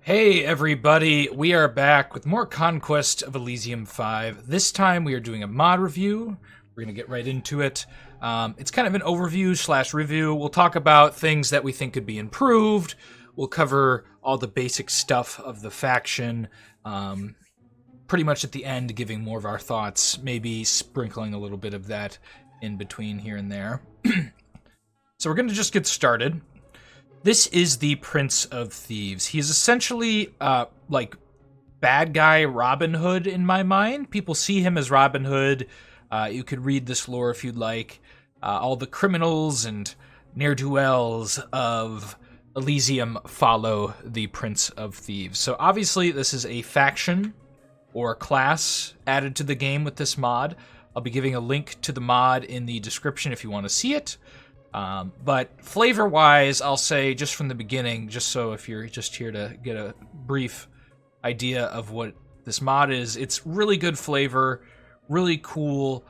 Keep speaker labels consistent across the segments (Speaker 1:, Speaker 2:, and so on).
Speaker 1: Hey everybody, we are back with more Conquest of Elysium 5. This time we are doing a mod review. We're going to get right into it. It's kind of an overview slash review. We'll talk about things that we think could be improved. We'll cover all the basic stuff of the faction. Pretty much at the end, giving more of our thoughts, maybe sprinkling a little bit of that in between here and there. So we're going to just get started. This is the Prince of Thieves. He's essentially, like, bad guy Robin Hood in my mind. People see him as Robin Hood. You could read this lore if you'd like. All the criminals and ne'er-do-wells of Elysium follow the Prince of Thieves. So obviously this is a faction or class added to the game with this mod. I'll be giving a link to the mod in the description if you want to see it. But flavor-wise, I'll say just from the beginning, just so if you're just here to get a brief idea of what this mod is, it's really good flavor, really cool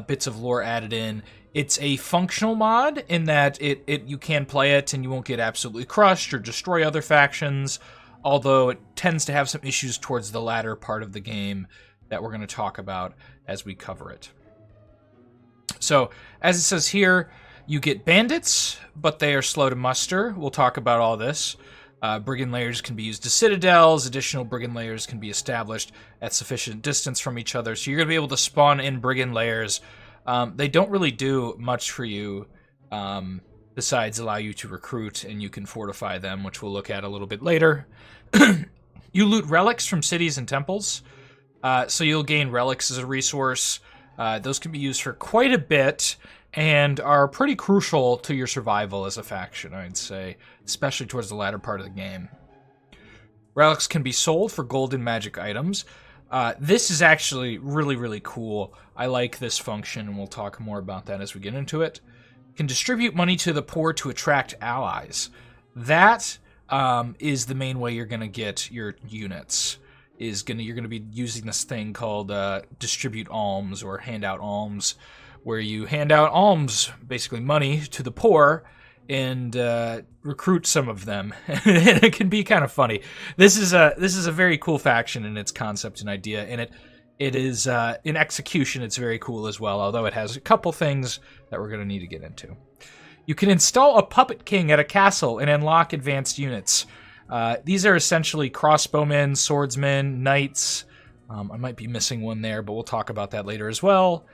Speaker 1: bits of lore added in. It's a functional mod in that you can play it and you won't get absolutely crushed or destroy other factions, although it tends to have some issues towards the latter part of the game that we're going to talk about as we cover it. So, as it says here, you get bandits, but they are slow to muster. We'll talk about all this. Brigand layers can be used as citadels. Additional brigand layers can be established at sufficient distance from each other. So you're going to be able to spawn in brigand layers. They don't really do much for you besides allow you to recruit, and you can fortify them, which we'll look at a little bit later. You loot relics from cities and temples. So you'll gain relics as a resource. Those can be used for quite a bit and are pretty crucial to your survival as a faction, I'd say, especially towards the latter part of the game. Relics can be sold for gold and magic items. This is actually really, really cool. I like this function, and we'll talk more about that as we get into it. Can distribute money to the poor to attract allies. That is the main way you're going to get your units. You're going to be using this thing called distribute alms or hand out alms, where you hand out alms, basically money, to the poor and recruit some of them. It can be kind of funny. This is a very cool faction in its concept and idea, and it is in execution. It's very cool as well. Although it has a couple things that we're going to need to get into. You can install a puppet king at a castle and unlock advanced units. These are essentially crossbowmen, swordsmen, knights. I might be missing one there, but we'll talk about that later as well.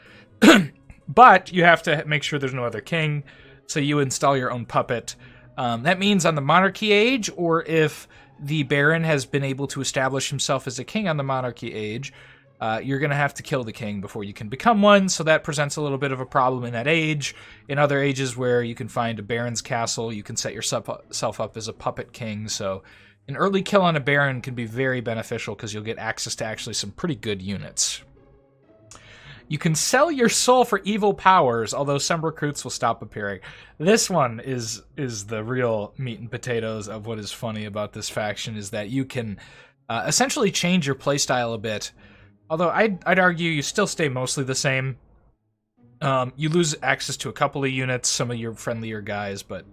Speaker 1: But you have to make sure there's no other king, so you install your own puppet. That means on the monarchy age, or if the baron has been able to establish himself as a king on the monarchy age, you're going to have to kill the king before you can become one, so that presents a little bit of a problem in that age. In other ages where you can find a baron's castle, you can set yourself up as a puppet king, so an early kill on a baron can be very beneficial because you'll get access to actually some pretty good units. You can sell your soul for evil powers, although some recruits will stop appearing. This one is the real meat and potatoes of what is funny about this faction, is that you can essentially change your playstyle a bit. Although I'd argue you still stay mostly the same. You lose access to a couple of units, some of your friendlier guys, but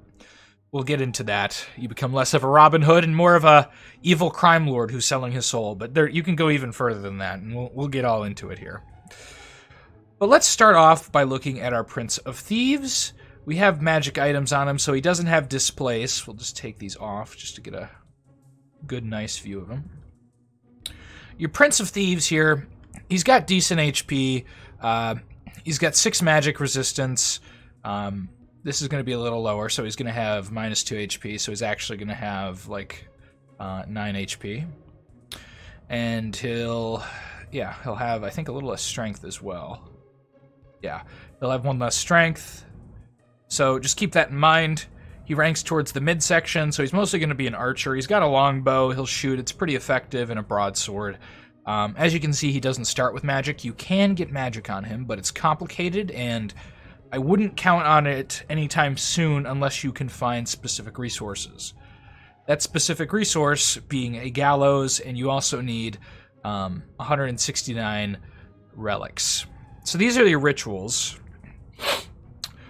Speaker 1: we'll get into that. You become less of a Robin Hood and more of a evil crime lord who's selling his soul. But you can go even further than that, and we'll get all into it here. But let's start off by looking at our Prince of Thieves. We have magic items on him, so he doesn't have displace. We'll just take these off just to get a good, nice view of him. Your Prince of Thieves here, he's got decent HP. He's got 6 magic resistance. This is going to be a little lower, so he's going to have -2 HP, so he's actually going to have, like, 9 HP. And he'll have, I think, a little less strength as well. Yeah, he'll have 1 less strength. So just keep that in mind. He ranks towards the midsection, so he's mostly going to be an archer. He's got a longbow. He'll shoot. It's pretty effective, and a broadsword. As you can see, he doesn't start with magic. You can get magic on him, but it's complicated, and I wouldn't count on it anytime soon unless you can find specific resources. That specific resource being a gallows, and you also need 169 relics. So these are the rituals.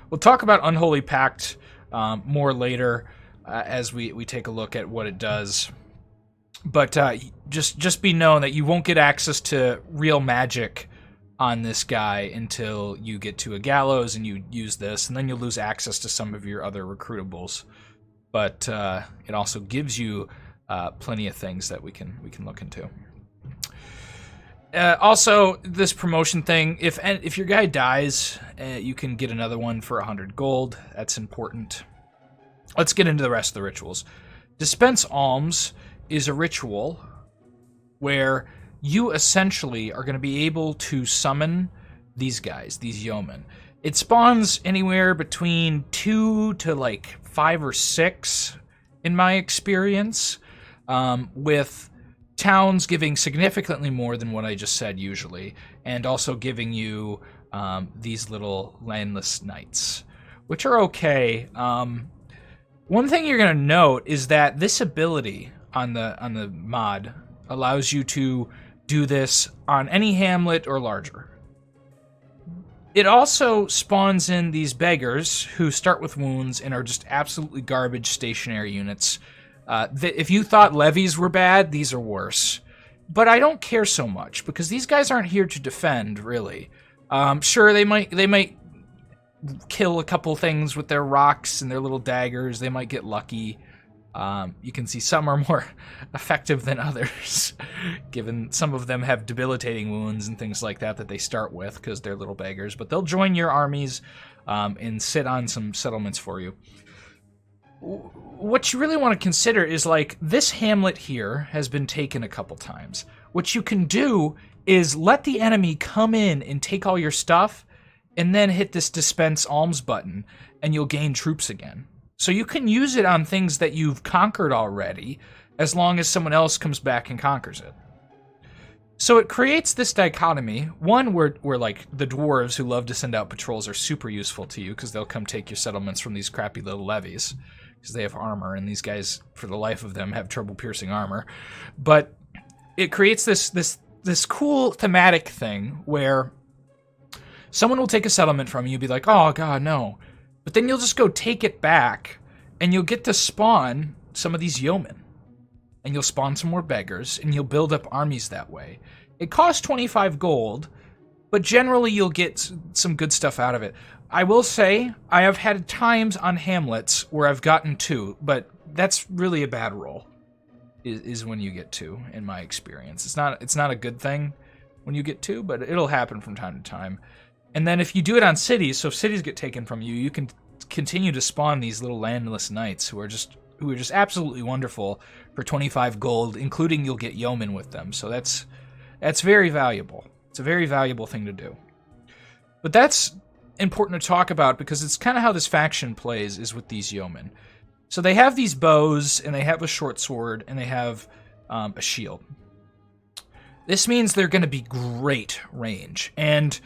Speaker 1: We'll talk about Unholy Pact more later as we take a look at what it does. But just be known that you won't get access to real magic on this guy until you get to a gallows and you use this, and then you'll lose access to some of your other recruitables. But it also gives you plenty of things that we can look into. Also, this promotion thing, if your guy dies, you can get another one for 100 gold. That's important. Let's get into the rest of the rituals. Dispense alms is a ritual where you essentially are going to be able to summon these guys, these yeomen. It spawns anywhere between 2 to like 5 or 6 in my experience, with towns giving significantly more than what I just said usually, and also giving you these little landless knights, which are okay. One thing you're going to note is that this ability on the mod allows you to do this on any hamlet or larger. It also spawns in these beggars who start with wounds and are just absolutely garbage stationary units. If you thought levies were bad, these are worse. But I don't care so much, because these guys aren't here to defend, really. Sure, they might kill a couple things with their rocks and their little daggers. They might get lucky. You can see some are more effective than others, given some of them have debilitating wounds and things like that they start with because they're little beggars. But they'll join your armies and sit on some settlements for you. What you really want to consider is, like, this hamlet here has been taken a couple times. What you can do is let the enemy come in and take all your stuff, and then hit this dispense alms button, and you'll gain troops again. So you can use it on things that you've conquered already, as long as someone else comes back and conquers it. So it creates this dichotomy, one where like the dwarves who love to send out patrols are super useful to you, because they'll come take your settlements from these crappy little levies, because they have armor, and these guys, for the life of them, have trouble piercing armor. But it creates this cool thematic thing where someone will take a settlement from you, be like, oh god, no. But then you'll just go take it back, and you'll get to spawn some of these yeomen. And you'll spawn some more beggars, and you'll build up armies that way. It costs 25 gold, but generally you'll get some good stuff out of it. I will say, I have had times on hamlets where I've gotten 2, but that's really a bad roll, is when you get 2, in my experience. It's not a good thing when you get 2, but it'll happen from time to time. And then if you do it on cities, so if cities get taken from you, you can continue to spawn these little landless knights who are just absolutely wonderful for 25 gold, including you'll get yeomen with them. So that's very valuable. It's a very valuable thing to do. But that's important to talk about, because it's kind of how this faction plays, is with these yeomen. So they have these bows, and they have a short sword, and they have a shield. This means they're going to be great range, and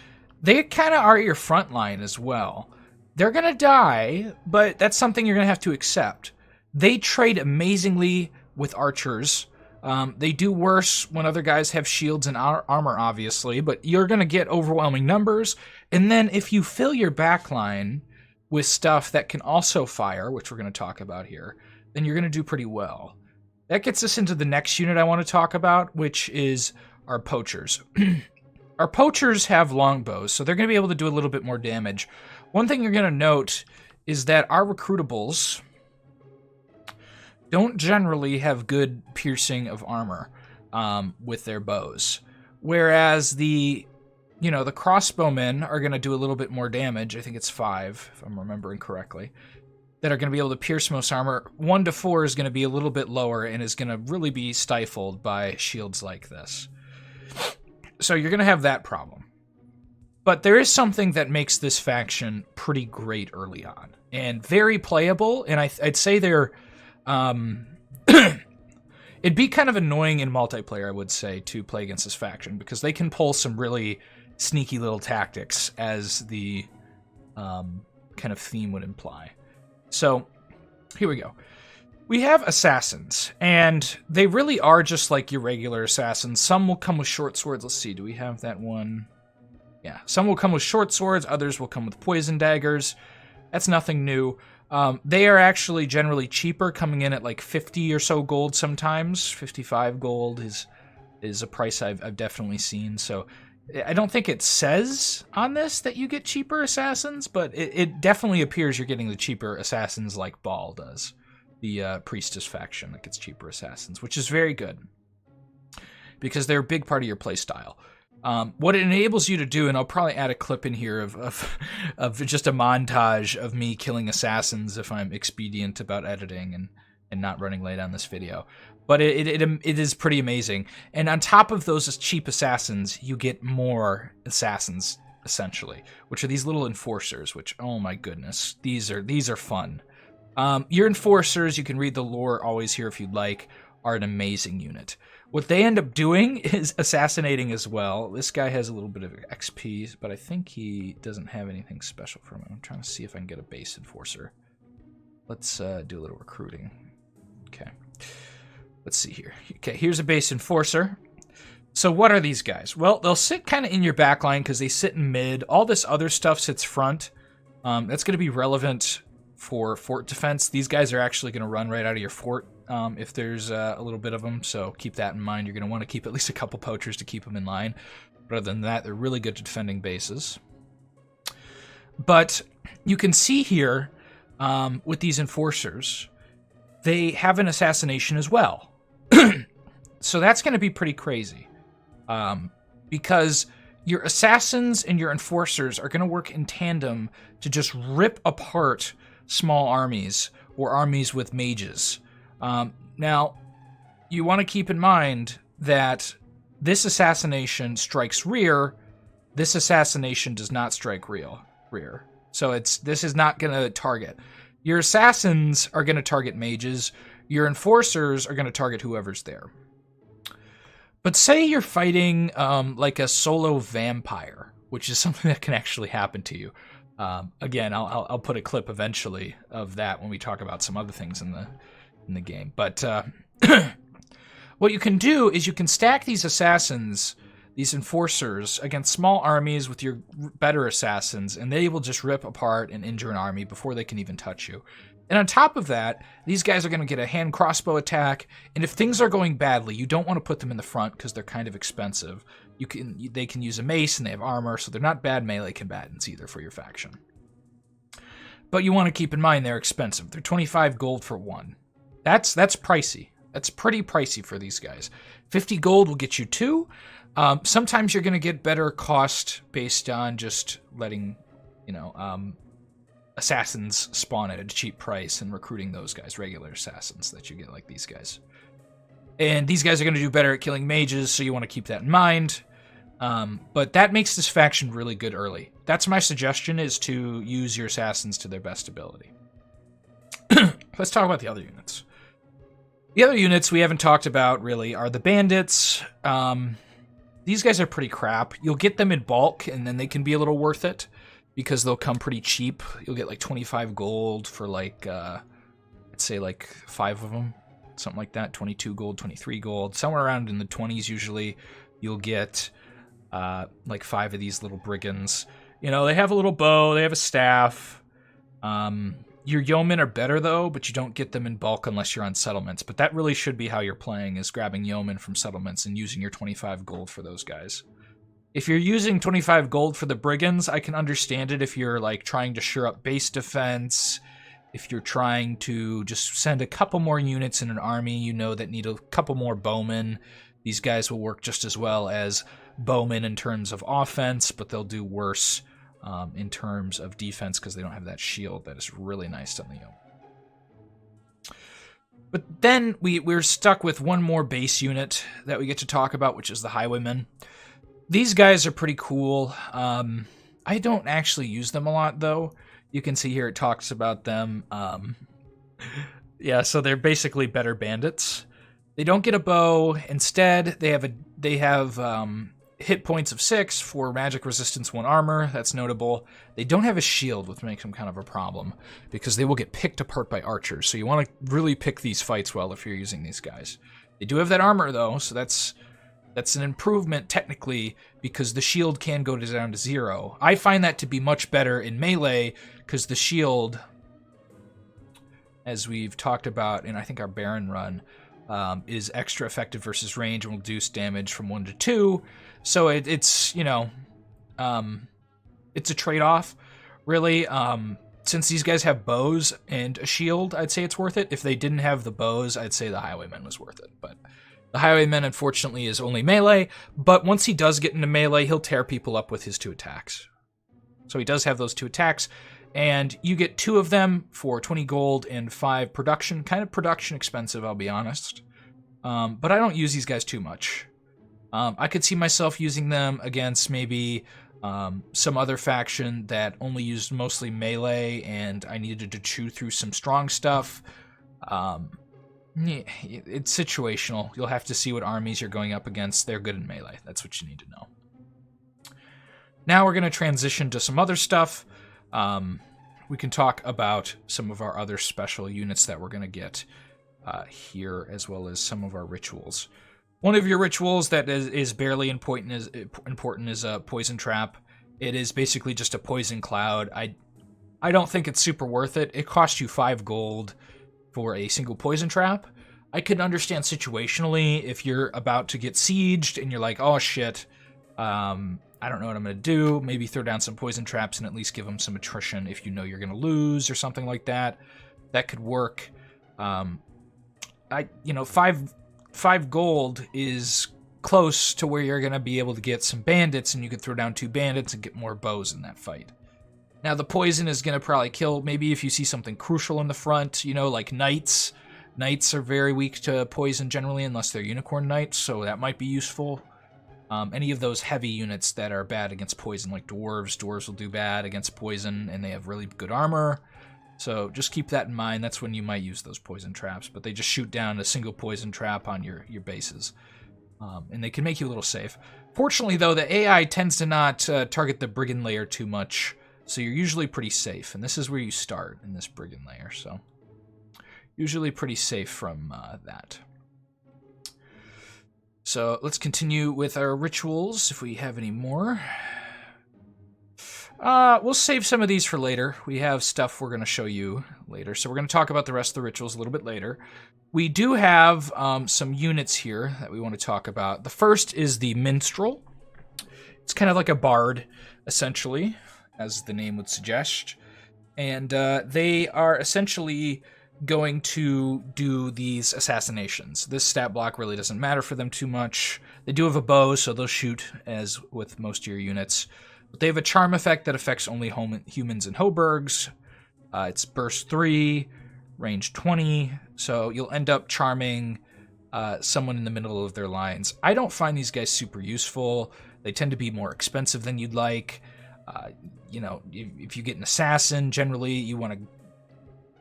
Speaker 1: they kind of are your front line as well. They're going to die, but that's something you're going to have to accept. They trade amazingly with archers. They do worse when other guys have shields and armor, obviously, but you're going to get overwhelming numbers. And then if you fill your backline with stuff that can also fire, which we're going to talk about here, then you're going to do pretty well. That gets us into the next unit I want to talk about, which is our poachers. Our poachers have longbows, so they're going to be able to do a little bit more damage. One thing you're going to note is that our recruitables don't generally have good piercing of armor with their bows. Whereas the crossbowmen are going to do a little bit more damage. I think it's 5, if I'm remembering correctly, that are going to be able to pierce most armor. 1 to 4 is going to be a little bit lower and is going to really be stifled by shields like this. So you're going to have that problem. But there is something that makes this faction pretty great early on, and very playable, and I'd say they're... it'd be kind of annoying in multiplayer, I would say, to play against this faction, because they can pull some really sneaky little tactics, as the kind of theme would imply. So, here we go. We have assassins, and they really are just like your regular assassins. Some will come with short swords. Let's see, do we have that one? Yeah, some will come with short swords, others will come with poison daggers. That's nothing new. They are actually generally cheaper, coming in at like 50 or so gold sometimes. 55 gold is a price I've definitely seen. So I don't think it says on this that you get cheaper assassins, but it definitely appears you're getting the cheaper assassins like Baal does. The priestess faction that gets cheaper assassins, which is very good because they're a big part of your playstyle. What it enables you to do, and I'll probably add a clip in here of just a montage of me killing assassins if I'm expedient about editing and not running late on this video. But it is pretty amazing. And on top of those cheap assassins, you get more assassins, essentially, which are these little enforcers, which, oh my goodness, these are fun. Your enforcers, you can read the lore always here if you'd like, are an amazing unit. What they end up doing is assassinating as well. This guy has a little bit of XP, but I think he doesn't have anything special from him. I'm trying to see if I can get a base enforcer. Let's do a little recruiting. Okay. Let's see here. Okay, here's a base enforcer. So what are these guys? Well, they'll sit kind of in your back line because they sit in mid. All this other stuff sits front. That's going to be relevant for fort defense. These guys are actually going to run right out of your fort if there's a little bit of them, so keep that in mind. You're going to want to keep at least a couple poachers to keep them in line. But other than that, they're really good at defending bases. But you can see here with these enforcers, they have an assassination as well. So that's going to be pretty crazy because your assassins and your enforcers are going to work in tandem to just rip apart small armies or armies with mages. Now, you want to keep in mind that this assassination strikes rear. This assassination does not strike rear. So this is not going to target. Your assassins are going to target mages. Your enforcers are going to target whoever's there. But say you're fighting like a solo vampire, which is something that can actually happen to you. Again, I'll put a clip eventually of that when we talk about some other things in the game. But what you can do is you can stack these assassins, these enforcers, against small armies with your better assassins, and they will just rip apart and injure an army before they can even touch you. And on top of that, these guys are going to get a hand crossbow attack, and if things are going badly, you don't want to put them in the front because they're kind of expensive. They can use a mace, and they have armor, so they're not bad melee combatants either for your faction. But you want to keep in mind they're expensive. They're 25 gold for one. That's pricey. That's pretty pricey for these guys. 50 gold will get you two. Sometimes you're going to get better cost based on just letting, assassins spawn at a cheap price and recruiting those guys, regular assassins that you get like these guys. And these guys are going to do better at killing mages, so you want to keep that in mind. But that makes this faction really good early. That's my suggestion, is to use your assassins to their best ability. Let's talk about the other units. The other units we haven't talked about, really, are the bandits. These guys are pretty crap. You'll get them in bulk, and then they can be a little worth it, because they'll come pretty cheap. You'll get like 25 gold for like, let's say like 5 of them. Something like that, 22 gold, 23 gold. Somewhere around in the 20s usually. You'll get like 5 of these little brigands. They have a little bow, they have a staff. Your yeomen are better though, but you don't get them in bulk unless you're on settlements. But that really should be how you're playing, is grabbing yeomen from settlements and using your 25 gold for those guys. If you're using 25 gold for the brigands, I can understand it if you're like trying to shore up base defense, if you're trying to just send a couple more units in an army, that need a couple more bowmen. These guys will work just as well as bowmen in terms of offense, but they'll do worse in terms of defense because they don't have that shield that is really nice on the yeoman. But then we're stuck with one more base unit that we get to talk about, which is the highwaymen. These guys are pretty cool. I don't actually use them a lot, though. You can see here it talks about them. Yeah, so they're basically better bandits. They don't get a bow. Instead, they have hit points of 6 for magic resistance 1 armor. That's notable. They don't have a shield, which makes them kind of a problem, because they will get picked apart by archers. So you want to really pick these fights well if you're using these guys. They do have that armor, though, so that's an improvement, technically, because the shield can go down to 0. I find that to be much better in melee, because the shield as we've talked about in I think our Baron run, is extra effective versus range and will reduce damage from 1 to 2. So it's, you know, it's a trade-off, really. Since these guys have bows and a shield, I'd say it's worth it. If they didn't have the bows, I'd say the highwayman was worth it. But the highwayman, unfortunately, is only melee. But once he does get into melee, he'll tear people up with his 2 attacks. So he does have those 2 attacks. And you get 2 of them for 20 gold and 5 production. Kind of production expensive, I'll be honest. But I don't use these guys too much. I could see myself using them against maybe some other faction that only used mostly melee, and I needed to chew through some strong stuff. It's situational. You'll have to see what armies you're going up against. They're good in melee. That's what you need to know. Now we're going to transition to some other stuff. We can talk about some of our other special units that we're going to get here, as well as some of our rituals. One of your rituals that is barely important is a poison trap. It is basically just a poison cloud. I don't think it's super worth it. It costs you 5 gold for a single poison trap. I could understand situationally if you're about to get sieged and you're like, oh shit, I don't know what I'm going to do. Maybe throw down some poison traps and at least give them some attrition if you know you're going to lose or something like that. That could work. 5 gold is close to where you're going to be able to get some bandits, and you could throw down 2 bandits and get more bows in that fight. Now, the poison is going to probably kill, maybe if you see something crucial in the front, you know, like knights. Knights are very weak to poison generally, unless they're unicorn knights, so that might be useful. Any of those heavy units that are bad against poison, like dwarves. Dwarves will do bad against poison, and they have really good armor. So just keep that in mind. That's when you might use those poison traps. But they just shoot down a single poison trap on your bases. And they can make you a little safe. Fortunately, though, the AI tends to not target the brigand layer too much. So you're usually pretty safe. And this is where you start, in this brigand layer. So usually pretty safe from that. So let's continue with our rituals, if we have any more. We'll save some of these for later. We have stuff we're going to show you later. So we're going to talk about the rest of the rituals a little bit later. We do have some units here that we want to talk about. The first is the minstrel. It's kind of like a bard, essentially, as the name would suggest. And they are essentially going to do these assassinations. This stat block really doesn't matter for them too much. They do have a bow, so they'll shoot, as with most of your units. But they have a charm effect that affects only humans and hobergs. It's burst 3, range 20, so you'll end up charming someone in the middle of their lines. I don't find these guys super useful. They tend to be more expensive than you'd like. If you get an assassin, generally you want to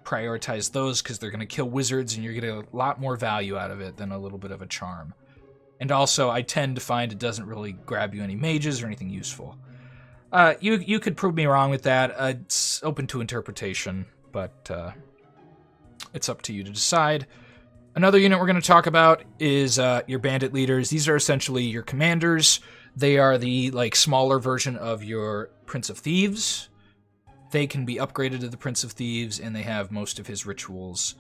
Speaker 1: prioritize those because they're going to kill wizards and you're getting a lot more value out of it than a little bit of a charm. And also, I tend to find it doesn't really grab you any mages or anything useful. You could prove me wrong with that. It's open to interpretation, but it's up to you to decide. Another unit we're going to talk about is your bandit leaders. These are essentially your commanders. They are the smaller version of your Prince of Thieves. They can be upgraded to the Prince of Thieves, and they have most of his rituals,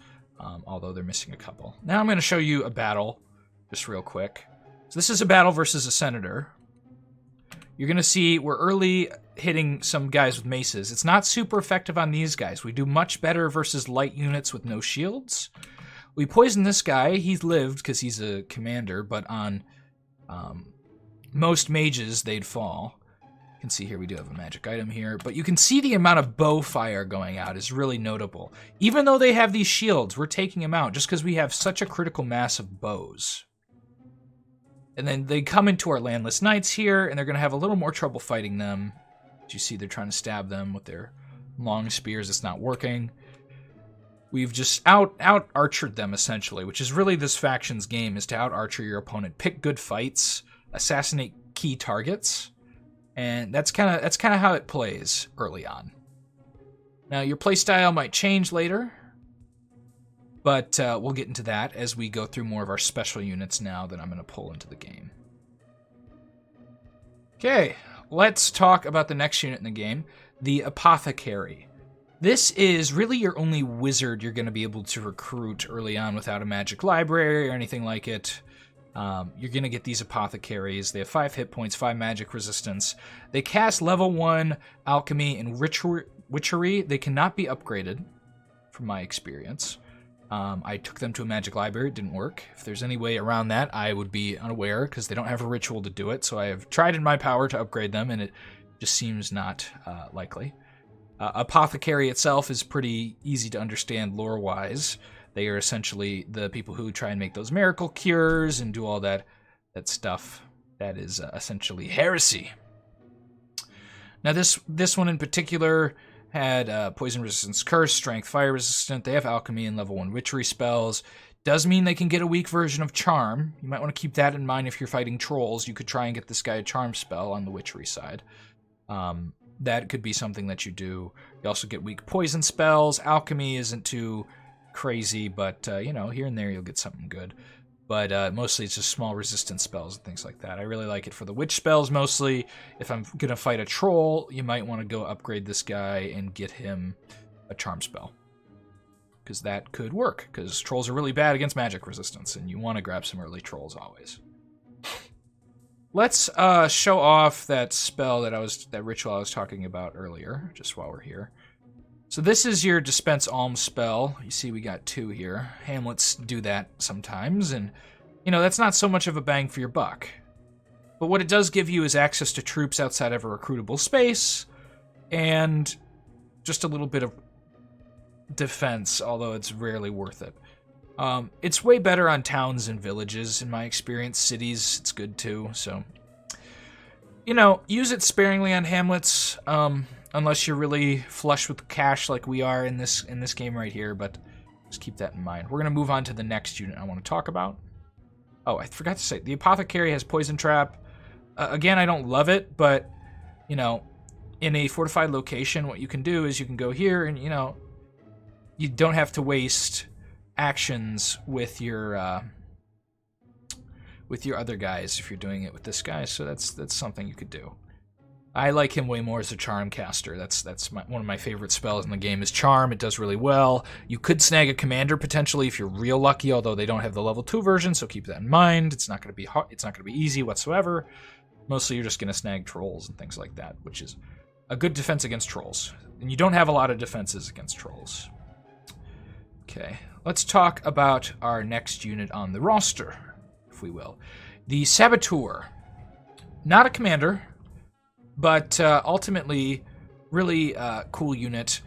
Speaker 1: although they're missing a couple. Now I'm going to show you a battle, just real quick. So this is a battle versus a senator. You're going to see we're early hitting some guys with maces. It's not super effective on these guys. We do much better versus light units with no shields. We poison this guy. He's lived because he's a commander, but on most mages, they'd fall. You can see here we do have a magic item here, but you can see the amount of bow fire going out is really notable. Even though they have these shields, we're taking them out just because we have such a critical mass of bows. And then they come into our landless knights here, and they're going to have a little more trouble fighting them. As you see, they're trying to stab them with their long spears. It's not working. We've just out-archered them, essentially, which is really this faction's game, is to out-archer your opponent. Pick good fights, assassinate key targets, and that's kind of how it plays early on. Now, your playstyle might change later, but we'll get into that as we go through more of our special units now that I'm going to pull into the game. Okay, let's talk about the next unit in the game, the apothecary. This is really your only wizard you're going to be able to recruit early on without a magic library or anything like it. You're going to get these apothecaries. They have 5 hit points, 5 magic resistance. They cast level 1 alchemy and witchery. They cannot be upgraded, from my experience. I took them to a magic library. It didn't work. If there's any way around that, I would be unaware, because they don't have a ritual to do it. So I have tried in my power to upgrade them, and it just seems not likely. Apothecary itself is pretty easy to understand lore-wise. They are essentially the people who try and make those miracle cures and do all that stuff. That is essentially heresy. Now this one in particular had poison resistance curse, strength fire resistant. They have alchemy and level 1 witchery spells. Does mean they can get a weak version of charm. You might want to keep that in mind if you're fighting trolls. You could try and get this guy a charm spell on the witchery side. That could be something that you do. You also get weak poison spells. Alchemy isn't too crazy, but here and there you'll get something good. But mostly it's just small resistance spells and things like that. I really like it for the witch spells mostly. If I'm going to fight a troll, you might want to go upgrade this guy and get him a charm spell, because that could work, because trolls are really bad against magic resistance, and you want to grab some early trolls always. Let's show off that spell that ritual I was talking about earlier, just while we're here. So this is your dispense alms spell. You see we got 2 here. Hamlets do that sometimes, and that's not so much of a bang for your buck. But what it does give you is access to troops outside of a recruitable space, and just a little bit of defense, although it's rarely worth it. It's way better on towns and villages, in my experience. Cities, it's good too, so... use it sparingly on hamlets, unless you're really flush with cash like we are in this game right here, but just keep that in mind. We're going to move on to the next unit I want to talk about. Oh, I forgot to say, the apothecary has poison trap. Again, I don't love it, but, in a fortified location, what you can do is you can go here and, you don't have to waste actions with your other guys if you're doing it with this guy, so that's something you could do. I like him way more as a charm caster. That's one of my favorite spells in the game is charm. It does really well. You could snag a commander potentially if you're real lucky, although they don't have the level 2 version, so keep that in mind. It's not going to be hard, it's not going to be easy whatsoever. Mostly you're just going to snag trolls and things like that, which is a good defense against trolls. And you don't have a lot of defenses against trolls. Okay, let's talk about our next unit on the roster, if we will. The saboteur. Not a commander, but ultimately really cool unit.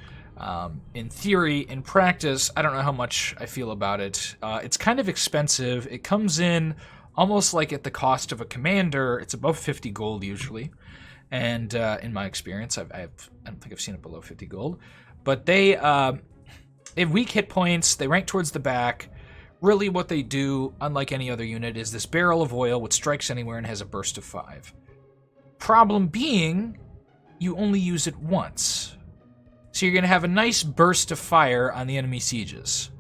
Speaker 1: In theory, in practice, I don't know how much I feel about it. It's kind of expensive. It comes in almost like at the cost of a commander. It's above 50 gold usually. And in my experience, I don't think I've seen it below 50 gold. But they have weak hit points. They rank towards the back. Really what they do, unlike any other unit, is this barrel of oil, which strikes anywhere and has a burst of 5. Problem being, you only use it once. So you're going to have a nice burst of fire on the enemy sieges.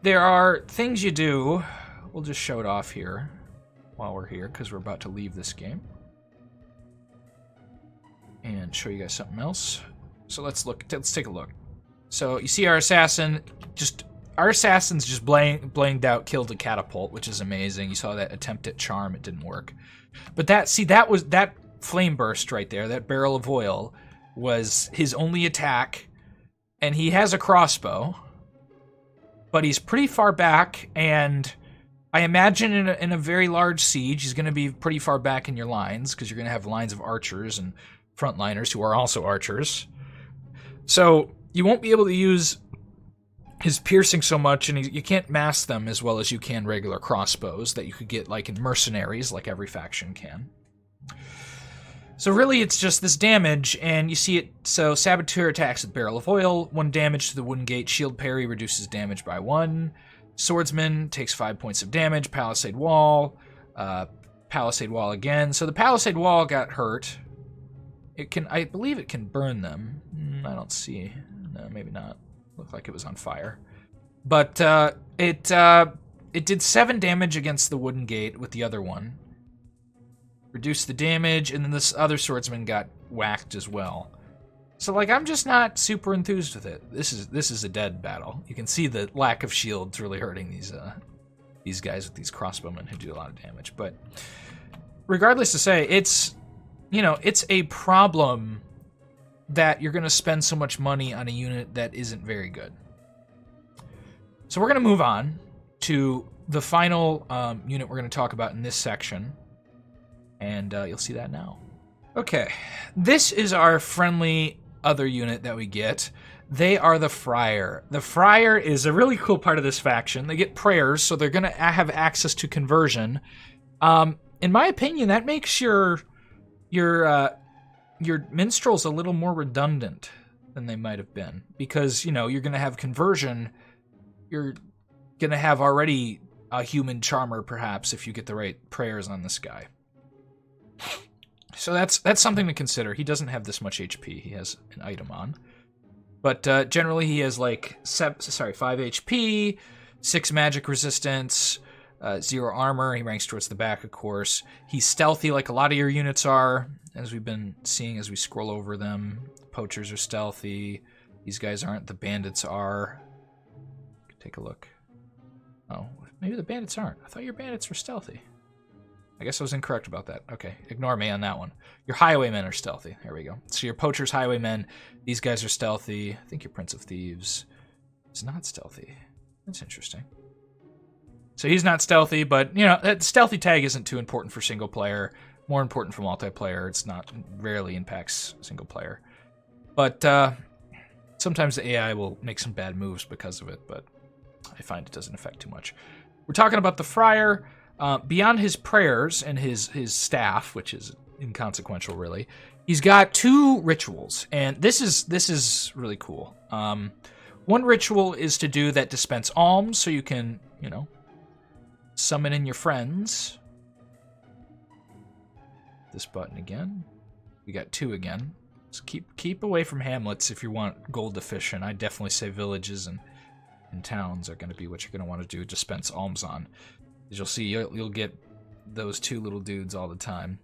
Speaker 1: There are things you do. We'll just show it off here while we're here, because we're about to leave this game. And show you guys something else. So let's take a look. So you see our assassin, our assassin's just blanked out, killed a catapult, which is amazing. You saw that attempt at charm, it didn't work. But that flame burst right there, that barrel of oil, was his only attack. And he has a crossbow, but he's pretty far back, and I imagine in a very large siege, he's going to be pretty far back in your lines, because you're going to have lines of archers and frontliners who are also archers. So you won't be able to use his piercing so much, and you can't mass them as well as you can regular crossbows that you could get like in mercenaries, like every faction can. So really it's just this damage, and you see it. So saboteur attacks with barrel of oil, 1 damage to the wooden gate, shield parry reduces damage by 1. Swordsman takes 5 points of damage, palisade wall again. So the palisade wall got hurt. I believe it can burn them. I don't see. No, maybe not. Looked like it was on fire. But it did 7 damage against the wooden gate with the other one. reduce the damage, and then this other swordsman got whacked as well. So, like, I'm just not super enthused with it. This is a dead battle. You can see the lack of shields really hurting these guys with these crossbowmen who do a lot of damage. But regardless to say, it's a problem that you're going to spend so much money on a unit that isn't very good. So we're going to move on to the final unit we're going to talk about in this section, and you'll see that now. Okay, this is our friendly other unit that we get. They are the friar. The friar is a really cool part of this faction. They get prayers, so they're going to have access to conversion. In my opinion, that makes your minstrels a little more redundant than they might have been, because you're going to have conversion. You're going to have already a human charmer, perhaps, if you get the right prayers on this guy. So that's something to consider. He doesn't have this much HP. He has an item on. But generally he has like 5 HP, 6 magic resistance, 0 armor. He ranks towards the back, of course. He's stealthy like a lot of your units are, as we've been seeing as we scroll over them. Poachers are stealthy. These guys aren't. The bandits are. Take a look. Oh, maybe the bandits aren't. I thought your bandits were stealthy. I guess I was incorrect about that. Okay, ignore me on that one. Your highwaymen are stealthy. There we go. So your poachers, highwaymen, these guys are stealthy. I think your Prince of Thieves is not stealthy. That's interesting. So he's not stealthy, but, that stealthy tag isn't too important for single player. More important for multiplayer. It's not, rarely impacts single player. But sometimes the AI will make some bad moves because of it, but I find it doesn't affect too much. We're talking about the friar. Beyond his prayers and his staff, which is inconsequential, really, he's got 2 rituals, and this is really cool. One ritual is to do that dispense alms, so you can, summon in your friends. This button again. We got 2 again. So keep away from hamlets if you want gold efficient. I definitely say villages and towns are going to be what you're going to want to do dispense alms on. As you'll see, you'll get those 2 little dudes all the time.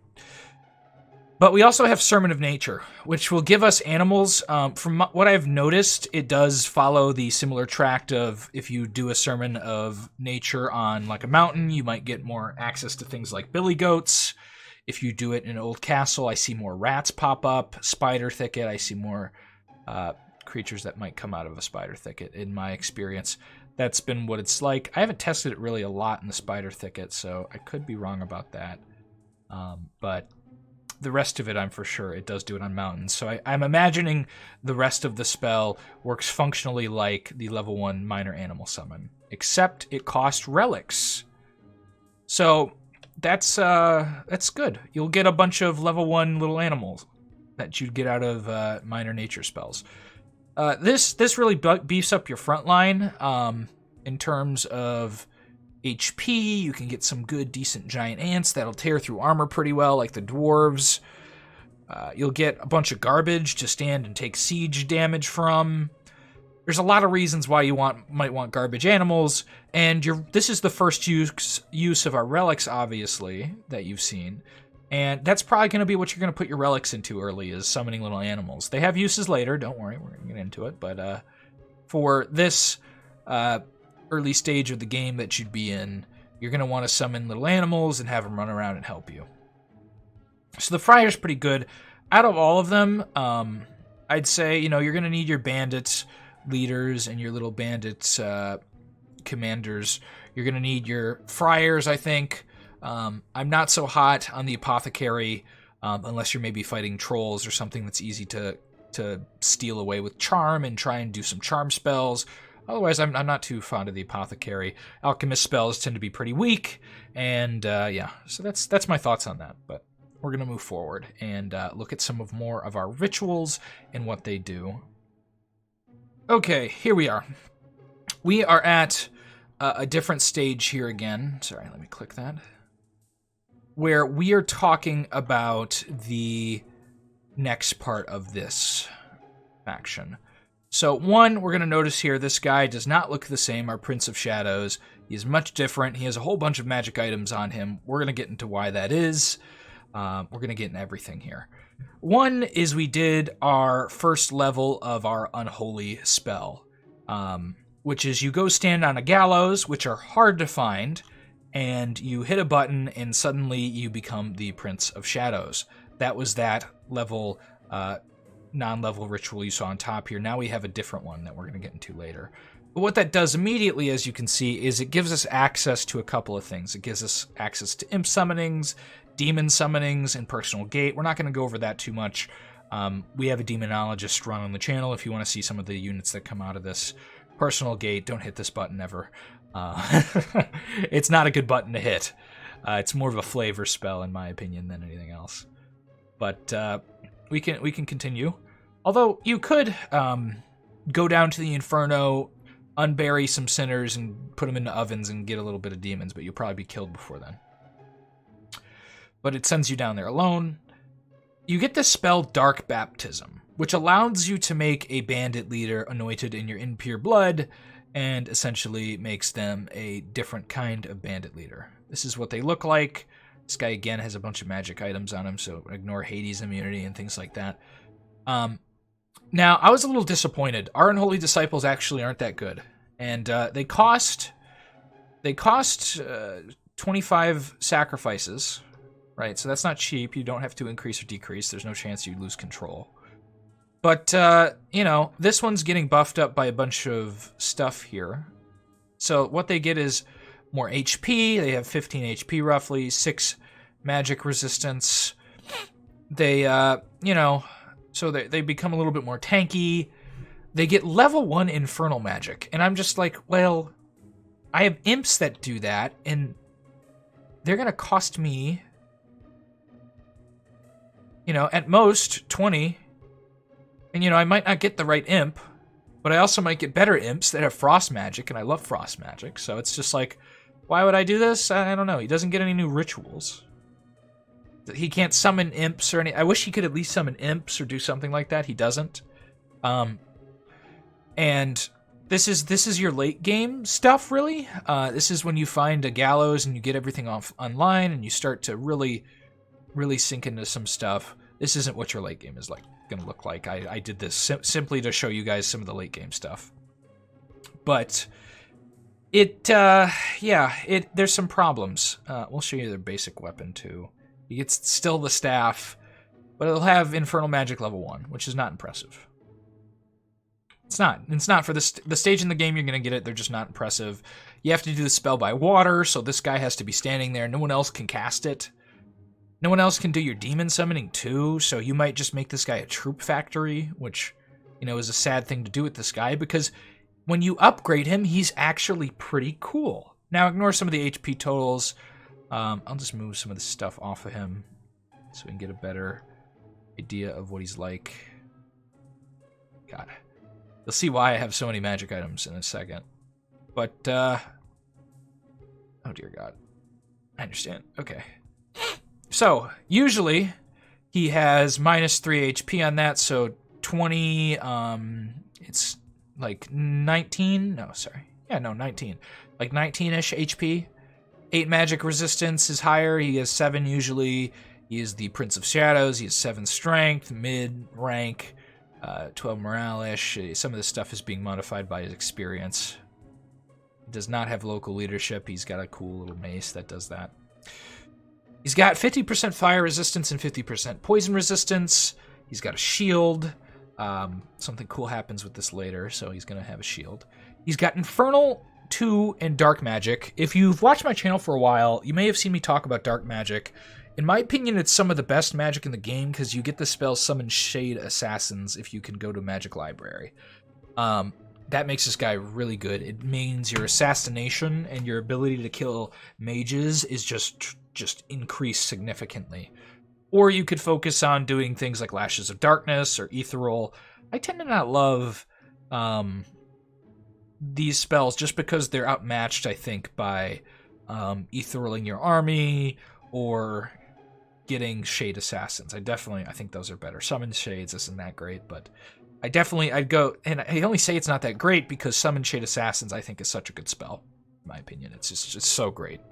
Speaker 1: But we also have Sermon of Nature, which will give us animals. From what I've noticed, it does follow the similar tract of if you do a Sermon of Nature on like a mountain, you might get more access to things like billy goats. If you do it in an old castle, I see more rats pop up. Spider thicket, I see more creatures that might come out of a spider thicket, in my experience. That's been what it's like. I haven't tested it really a lot in the spider thicket, so I could be wrong about that. But the rest of it, I'm for sure, it does do it on mountains. So I'm imagining the rest of the spell works functionally like the level 1 minor animal summon, except it costs relics. So that's good. You'll get a bunch of level 1 little animals that you'd get out of minor nature spells. This really beefs up your front line in terms of HP. You can get some good, decent giant ants that'll tear through armor pretty well, like the dwarves. You'll get a bunch of garbage to stand and take siege damage from. There's a lot of reasons why you might want garbage animals, and this is the first use of our relics, obviously, that you've seen. And that's probably going to be what you're going to put your relics into early, is summoning little animals. They have uses later, don't worry, we're going to get into it. But for this early stage of the game that you'd be in, you're going to want to summon little animals and have them run around and help you. So the friar's pretty good. Out of all of them, I'd say, you're going to need your bandits leaders and your little bandits commanders. You're going to need your friars, I think. I'm not so hot on the apothecary, unless you're maybe fighting trolls or something that's easy to steal away with charm and try and do some charm spells. Otherwise, I'm not too fond of the apothecary. Alchemist spells tend to be pretty weak, and yeah, so that's my thoughts on that. But we're gonna move forward and look at more of our rituals and what they do. Okay, here we are. We are at a different stage here again. Sorry, let me click that. Where we are talking about the next part of this faction. So one, we're going to notice here, this guy does not look the same, our Prince of Shadows. He is much different. He has a whole bunch of magic items on him. We're going to get into why that is. We're going to get into everything here. One is we did our first level of our unholy spell, which is you go stand on a gallows, which are hard to find, and you hit a button, and suddenly you become the Prince of Shadows. That was that level, non-level ritual you saw on top here. Now we have a different one that we're going to get into later. But what that does immediately, as you can see, is it gives us access to a couple of things. It gives us access to imp summonings, demon summonings, and personal gate. We're not going to go over that too much. We have a demonologist run on the channel if you want to see some of the units that come out of this. Personal gate, don't hit this button ever. It's not a good button to hit. It's more of a flavor spell, in my opinion, than anything else. But we can continue. Although you could go down to the Inferno, unbury some sinners, and put them into ovens and get a little bit of demons, but you'll probably be killed before then. But it sends you down there alone. You get the spell Dark Baptism, which allows you to make a bandit leader anointed in your impure blood, and essentially makes them a different kind of bandit leader. This is what they look like. This guy, again, has a bunch of magic items on him, so ignore Hades immunity and things like that. Now, I was a little disappointed. Our unholy disciples actually aren't that good. And they cost 25 sacrifices, right? So that's not cheap. You don't have to increase or decrease. There's no chance you lose control. But, this one's getting buffed up by a bunch of stuff here. So what they get is more HP. They have 15 HP roughly, 6 magic resistance. They, so they become a little bit more tanky. They get level 1 infernal magic. And I'm just like, well, I have imps that do that, and they're going to cost me, at most 20. And, I might not get the right imp, but I also might get better imps that have frost magic, and I love frost magic. So it's just like, why would I do this? I don't know. He doesn't get any new rituals. He can't summon imps or any. I wish he could at least summon imps or do something like that. He doesn't. And this is your late game stuff, really. This is when you find a gallows and you get everything online and you start to really, really sink into some stuff. This isn't what your late game is going to look like. I did this simply to show you guys some of the late game stuff. But there's some problems. We'll show you their basic weapon too. You get still the staff, but it'll have infernal magic level 1, which is not impressive. It's not for the stage in the game you're going to get it. They're just not impressive. You have to do the spell by water, so this guy has to be standing there. No one else can cast it. No one else can do your demon summoning too, so you might just make this guy a troop factory, which, is a sad thing to do with this guy, because when you upgrade him, he's actually pretty cool. Now, ignore some of the HP totals. I'll just move some of the stuff off of him so we can get a better idea of what he's like. God. You'll see why I have so many magic items in a second. But, oh dear God. I understand. Okay. So, usually, he has minus 3 HP on that, so 20, it's like 19? No, sorry. Yeah, no, 19. Like 19-ish HP. 8 magic resistance is higher. He has 7 usually. He is the Prince of Shadows. He has 7 strength, mid-rank, 12 morale-ish. Some of this stuff is being modified by his experience. He does not have local leadership. He's got a cool little mace that does that. He's got 50% fire resistance and 50% poison resistance. He's got a shield. Something cool happens with this later, so he's going to have a shield. He's got Infernal 2 and Dark Magic. If you've watched my channel for a while, you may have seen me talk about Dark Magic. In my opinion, it's some of the best magic in the game because you get the spell Summon Shade Assassins if you can go to Magic Library. That makes this guy really good. It means your assassination and your ability to kill mages is just increased significantly. Or you could focus on doing things like Lashes of Darkness or Ethereal. I tend to not love these spells just because they're outmatched, I think, by Etherealing your army or getting Shade Assassins. I think those are better. Summon Shades isn't that great, but I'd go, and I only say it's not that great because Summon Shade Assassins I think is such a good spell, in my opinion. It's just so great.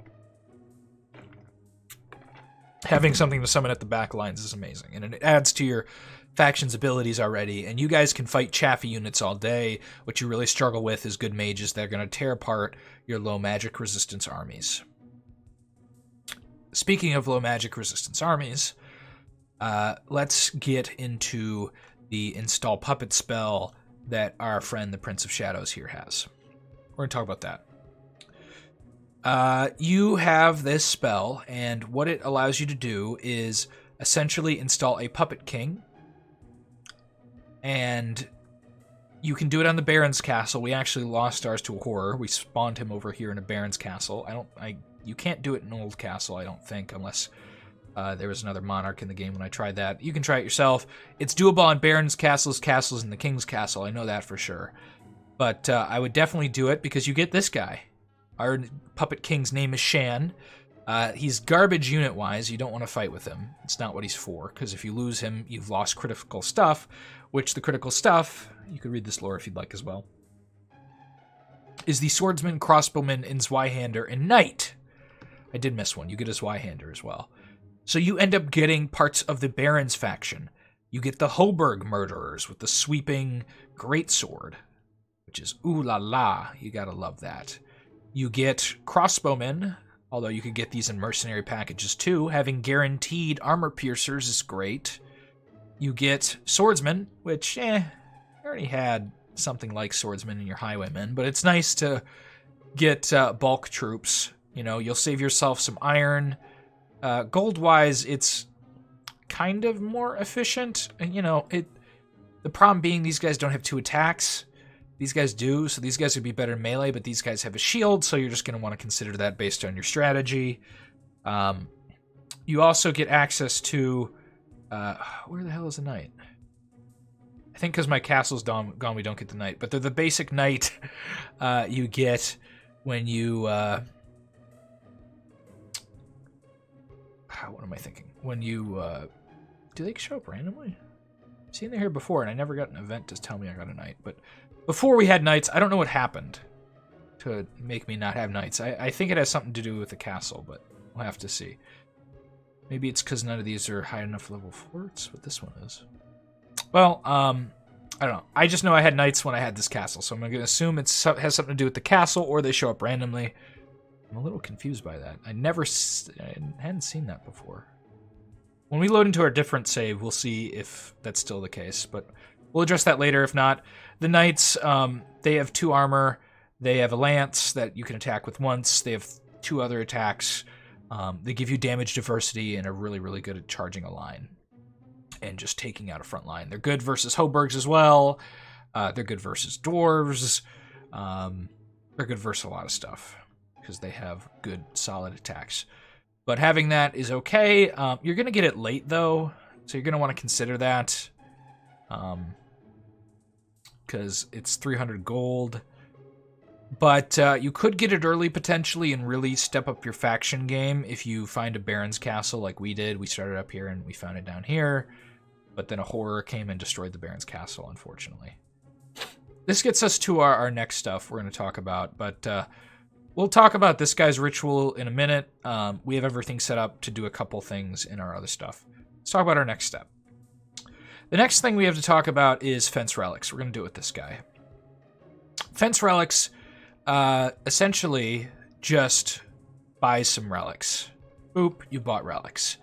Speaker 1: Having something to summon at the back lines is amazing, and it adds to your faction's abilities already, and you guys can fight chaffy units all day. What you really struggle with is good mages that are going to tear apart your low magic resistance armies. Speaking of low magic resistance armies, let's get into the install puppet spell that our friend the Prince of Shadows here has. We're going to talk about that. You have this spell, and what it allows you to do is essentially install a puppet king, and you can do it on the Baron's Castle. We actually lost ours to a horror. We spawned him over here in a Baron's Castle. You can't do it in an old castle, I don't think, unless there was another monarch in the game when I tried that. You can try it yourself. It's doable on Baron's Castles, Castles, and the King's Castle. I know that for sure. But I would definitely do it because you get this guy. Our puppet king's name is Shan. He's garbage unit-wise. You don't want to fight with him. It's not what he's for, because if you lose him, you've lost critical stuff, which the critical stuff, you could read this lore if you'd like as well, is the swordsman, crossbowman, and Zweihander, and knight. I did miss one. You get a Zweihander as well. So you end up getting parts of the Baron's faction. You get the Hoburg murderers with the sweeping greatsword, which is ooh la la. You gotta love that. You get crossbowmen, although you could get these in mercenary packages too. Having guaranteed armor piercers is great. You get swordsmen, which, you already had something like swordsmen in your highwaymen, but it's nice to get bulk troops. You know, you'll save yourself some iron. Gold-wise, it's kind of more efficient. And, you know, the problem being these guys don't have 2 attacks. These guys do, so these guys would be better in melee, but these guys have a shield, so you're just going to want to consider that based on your strategy. You also get access to... where the hell is the knight? I think because my castle's gone, we don't get the knight, but they're the basic knight you get when you... what am I thinking? When you... do they show up randomly? I've seen them here before, and I never got an event to tell me I got a knight, but... Before we had knights, I don't know what happened to make me not have knights. I think it has something to do with the castle, but we'll have to see. Maybe it's because none of these are high enough level forts, but this one is. Well, I don't know. I just know I had knights when I had this castle, so I'm going to assume it has something to do with the castle, or they show up randomly. I'm a little confused by that. I hadn't seen that before. When we load into our different save, we'll see if that's still the case, but... We'll address that later, if not. The knights, they have 2 armor. They have a lance that you can attack with once. They have 2 other attacks. They give you damage diversity and are really, really good at charging a line and just taking out a front line. They're good versus Hoburgs as well. They're good versus dwarves. They're good versus a lot of stuff because they have good, solid attacks. But having that is okay. You're going to get it late, though, so you're going to want to consider that. Because it's 300 gold. But you could get it early, potentially, and really step up your faction game if you find a Baron's Castle like we did. We started up here and we found it down here. But then a horror came and destroyed the Baron's Castle, unfortunately. This gets us to our next stuff we're going to talk about. But we'll talk about this guy's ritual in a minute. We have everything set up to do a couple things in our other stuff. Let's talk about our next step. The next thing we have to talk about is fence relics. We're going to do it with this guy. Fence relics essentially just buys some relics. Boop, you bought relics.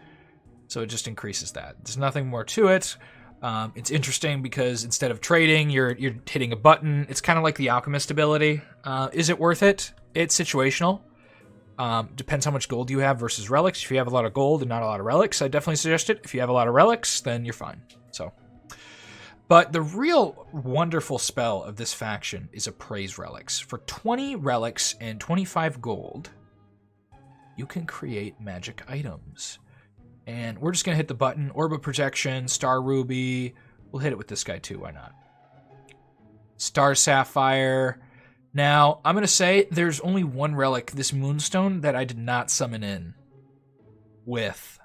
Speaker 1: So it just increases that. There's nothing more to it. It's interesting because instead of trading, you're hitting a button. It's kind of like the alchemist ability. Is it worth it? It's situational. Depends how much gold you have versus relics. If you have a lot of gold and not a lot of relics, I definitely suggest it. If you have a lot of relics, then you're fine. So, but the real wonderful spell of this faction is appraise relics. For 20 relics and 25 gold, you can create magic items. And we're just going to hit the button. Orb of Protection, Star Ruby. We'll hit it with this guy too, why not? Star Sapphire. Now, I'm going to say there's only one relic, this Moonstone, that I did not summon in with,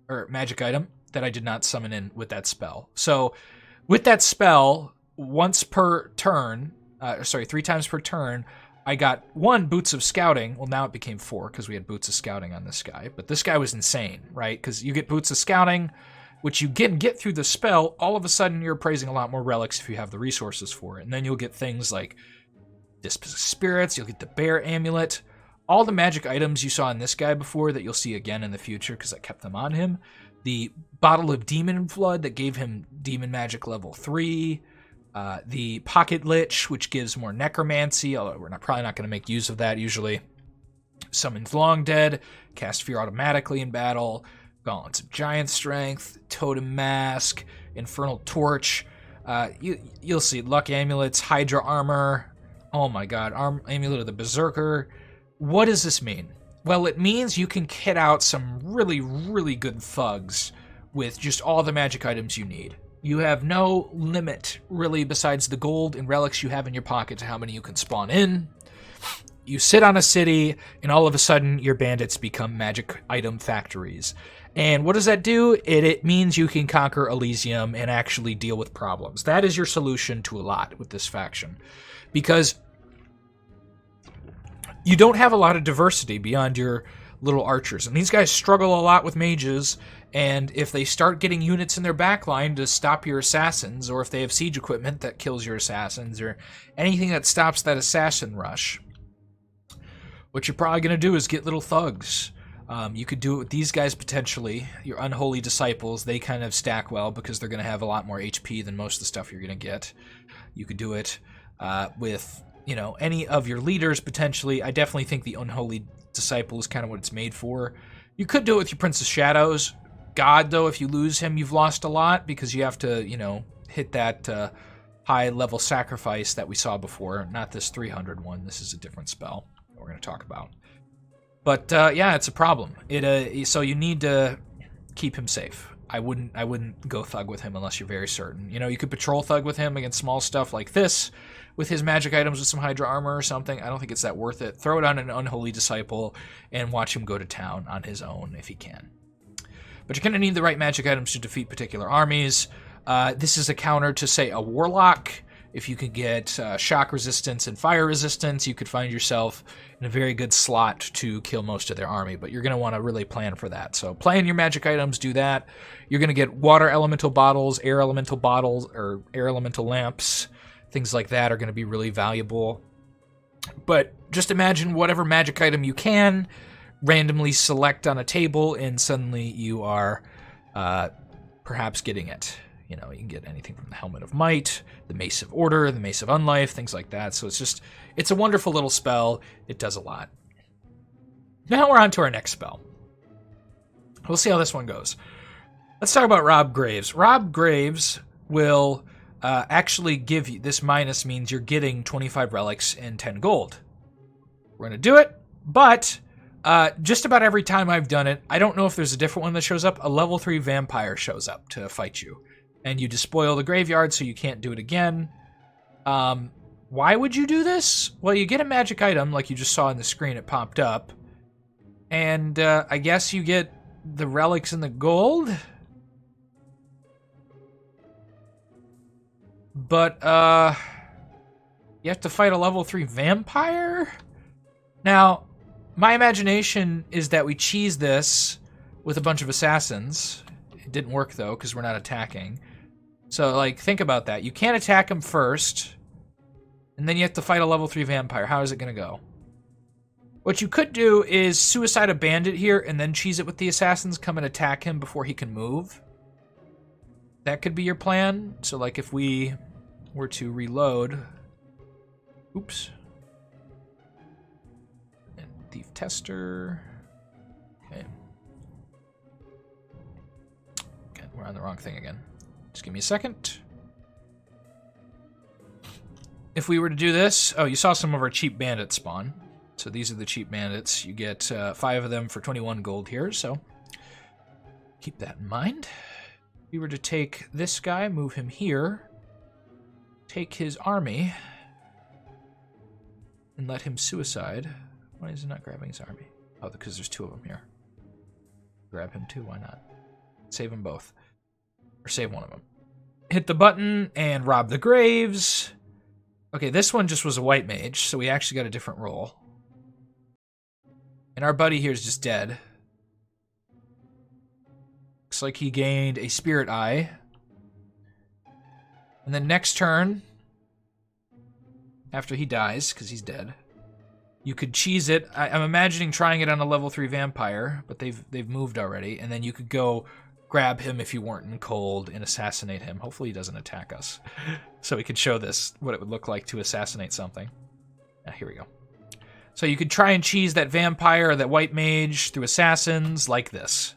Speaker 1: or magic item, that I did not summon in with that spell. So, with that spell, once per turn, 3 times per turn, I got 1, Boots of Scouting. Well, now it became 4 because we had Boots of Scouting on this guy. But this guy was insane, right? Because you get Boots of Scouting, which you get through the spell. All of a sudden, you're appraising a lot more relics if you have the resources for it. And then you'll get things like Dispense Spirits. You'll get the Bear Amulet. All the magic items you saw in this guy before that you'll see again in the future because I kept them on him. The Bottle of Demon Flood that gave him Demon Magic level 3. The Pocket Lich, which gives more necromancy, although we're probably not going to make use of that usually. Summons Long Dead, cast Fear automatically in battle, Gauntlets of Giant Strength, Totem Mask, Infernal Torch. You'll see Luck Amulets, Hydra Armor. Oh my god, Amulet of the Berserker. What does this mean? Well, it means you can kit out some really, really good thugs with just all the magic items you need. You have no limit, really, besides the gold and relics you have in your pocket to how many you can spawn in. You sit on a city, and all of a sudden, your bandits become magic item factories. And what does that do? It means you can conquer Elysium and actually deal with problems. That is your solution to a lot with this faction. Because you don't have a lot of diversity beyond your little archers. And these guys struggle a lot with mages, and if they start getting units in their backline to stop your assassins, or if they have siege equipment that kills your assassins, or anything that stops that assassin rush, what you're probably going to do is get little thugs. You could do it with these guys potentially, your unholy disciples. They kind of stack well because they're going to have a lot more HP than most of the stuff you're going to get. You could do it with, any of your leaders potentially. I definitely think the unholy disciple is kind of what it's made for. You could do it with your Prince of Shadows. God, though, if you lose him, you've lost a lot because you have to, hit that high-level sacrifice that we saw before. Not this 300 one. This is a different spell that we're going to talk about. But, yeah, it's a problem. So you need to keep him safe. I wouldn't go thug with him unless you're very certain. You could patrol thug with him against small stuff like this, with his magic items with some Hydra armor or something. I don't think it's that worth it. Throw it on an unholy disciple and watch him go to town on his own if he can. But you're going to need the right magic items to defeat particular armies. This is a counter to, say, a warlock. If you could get shock resistance and fire resistance, you could find yourself in a very good slot to kill most of their army. But you're going to want to really plan for that. So plan your magic items, do that. You're going to get water elemental bottles, or air elemental lamps. Things like that are going to be really valuable. But just imagine whatever magic item you can, randomly select on a table, and suddenly you are perhaps getting it. You can get anything from the Helmet of Might, the Mace of Order, the Mace of Unlife, things like that. So it's a wonderful little spell. It does a lot. Now we're on to our next spell. We'll see how this one goes. Let's talk about Rob Graves. Rob Graves will actually give you, this minus means you're getting 25 relics and 10 gold. We're going to do it, but just about every time I've done it, I don't know if there's a different one that shows up, a level 3 vampire shows up to fight you. And you despoil the graveyard so you can't do it again. Why would you do this? Well, you get a magic item like you just saw on the screen. It popped up. And I guess you get the relics and the gold. But you have to fight a level 3 vampire? Now, my imagination is that we cheese this with a bunch of assassins. It didn't work, though, because we're not attacking. So, think about that. You can't attack him first, and then you have to fight a level 3 vampire. How is it going to go? What you could do is suicide a bandit here, and then cheese it with the assassins, come and attack him before he can move. That could be your plan. So, if we were to reload... Oops. And Thief Tester... Okay. We're on the wrong thing again. Just give me a second. If we were to do this... Oh, you saw some of our cheap bandits spawn. So these are the cheap bandits. You get 5 of them for 21 gold here, so keep that in mind. If we were to take this guy, move him here, take his army, and let him suicide. Why is he not grabbing his army? Oh, because there's 2 of them here. Grab him too, why not? Save them both. Or save one of them. Hit the button and rob the graves. Okay, this one just was a white mage, so we actually got a different role. And our buddy here is just dead. Looks like he gained a spirit eye. And then next turn, after he dies, because he's dead, you could cheese it. I'm imagining trying it on a level 3 vampire, but they've moved already. And then you could go grab him if you weren't in cold and assassinate him. Hopefully he doesn't attack us. So we could show this, what it would look like to assassinate something. Here we go. So you could try and cheese that vampire or that white mage through assassins like this.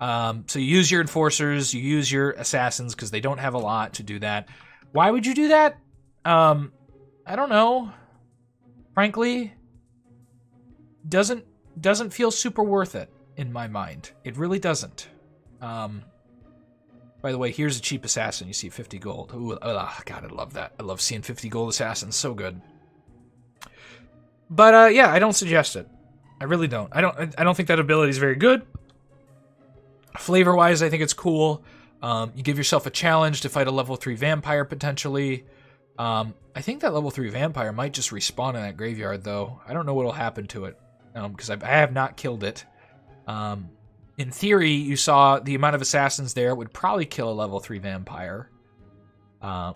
Speaker 1: So you use your enforcers, you use your assassins because they don't have a lot to do that. Why would you do that? I don't know. Frankly, doesn't feel super worth it in my mind. It really doesn't. By the way, here's a cheap assassin. You see 50 gold. Ooh, God, I love that. I love seeing 50 gold assassins. So good. But yeah, I don't suggest it. I really don't. I don't think that ability is very good. Flavor-wise, I think it's cool. You give yourself a challenge to fight a level 3 vampire, potentially. I think that level 3 vampire might just respawn in that graveyard, though. I don't know what will happen to it, because I have not killed it. In theory, you saw the amount of assassins there would probably kill a level 3 vampire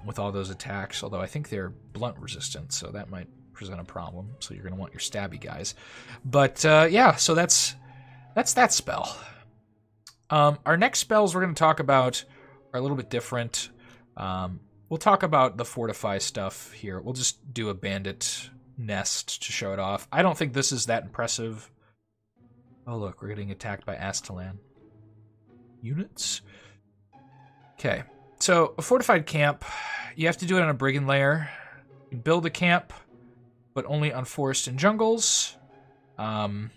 Speaker 1: with all those attacks, although I think they're blunt resistant, so that might present a problem. So you're going to want your stabby guys. But yeah, so that's that spell. Our next spells we're going to talk about are a little bit different. We'll talk about the fortify stuff here. We'll just do a bandit nest to show it off. I don't think this is that impressive. Oh, look, we're getting attacked by Astalan. Units? Okay, so a fortified camp, you have to do it on a brigand layer. You build a camp, but only on forest and jungles. It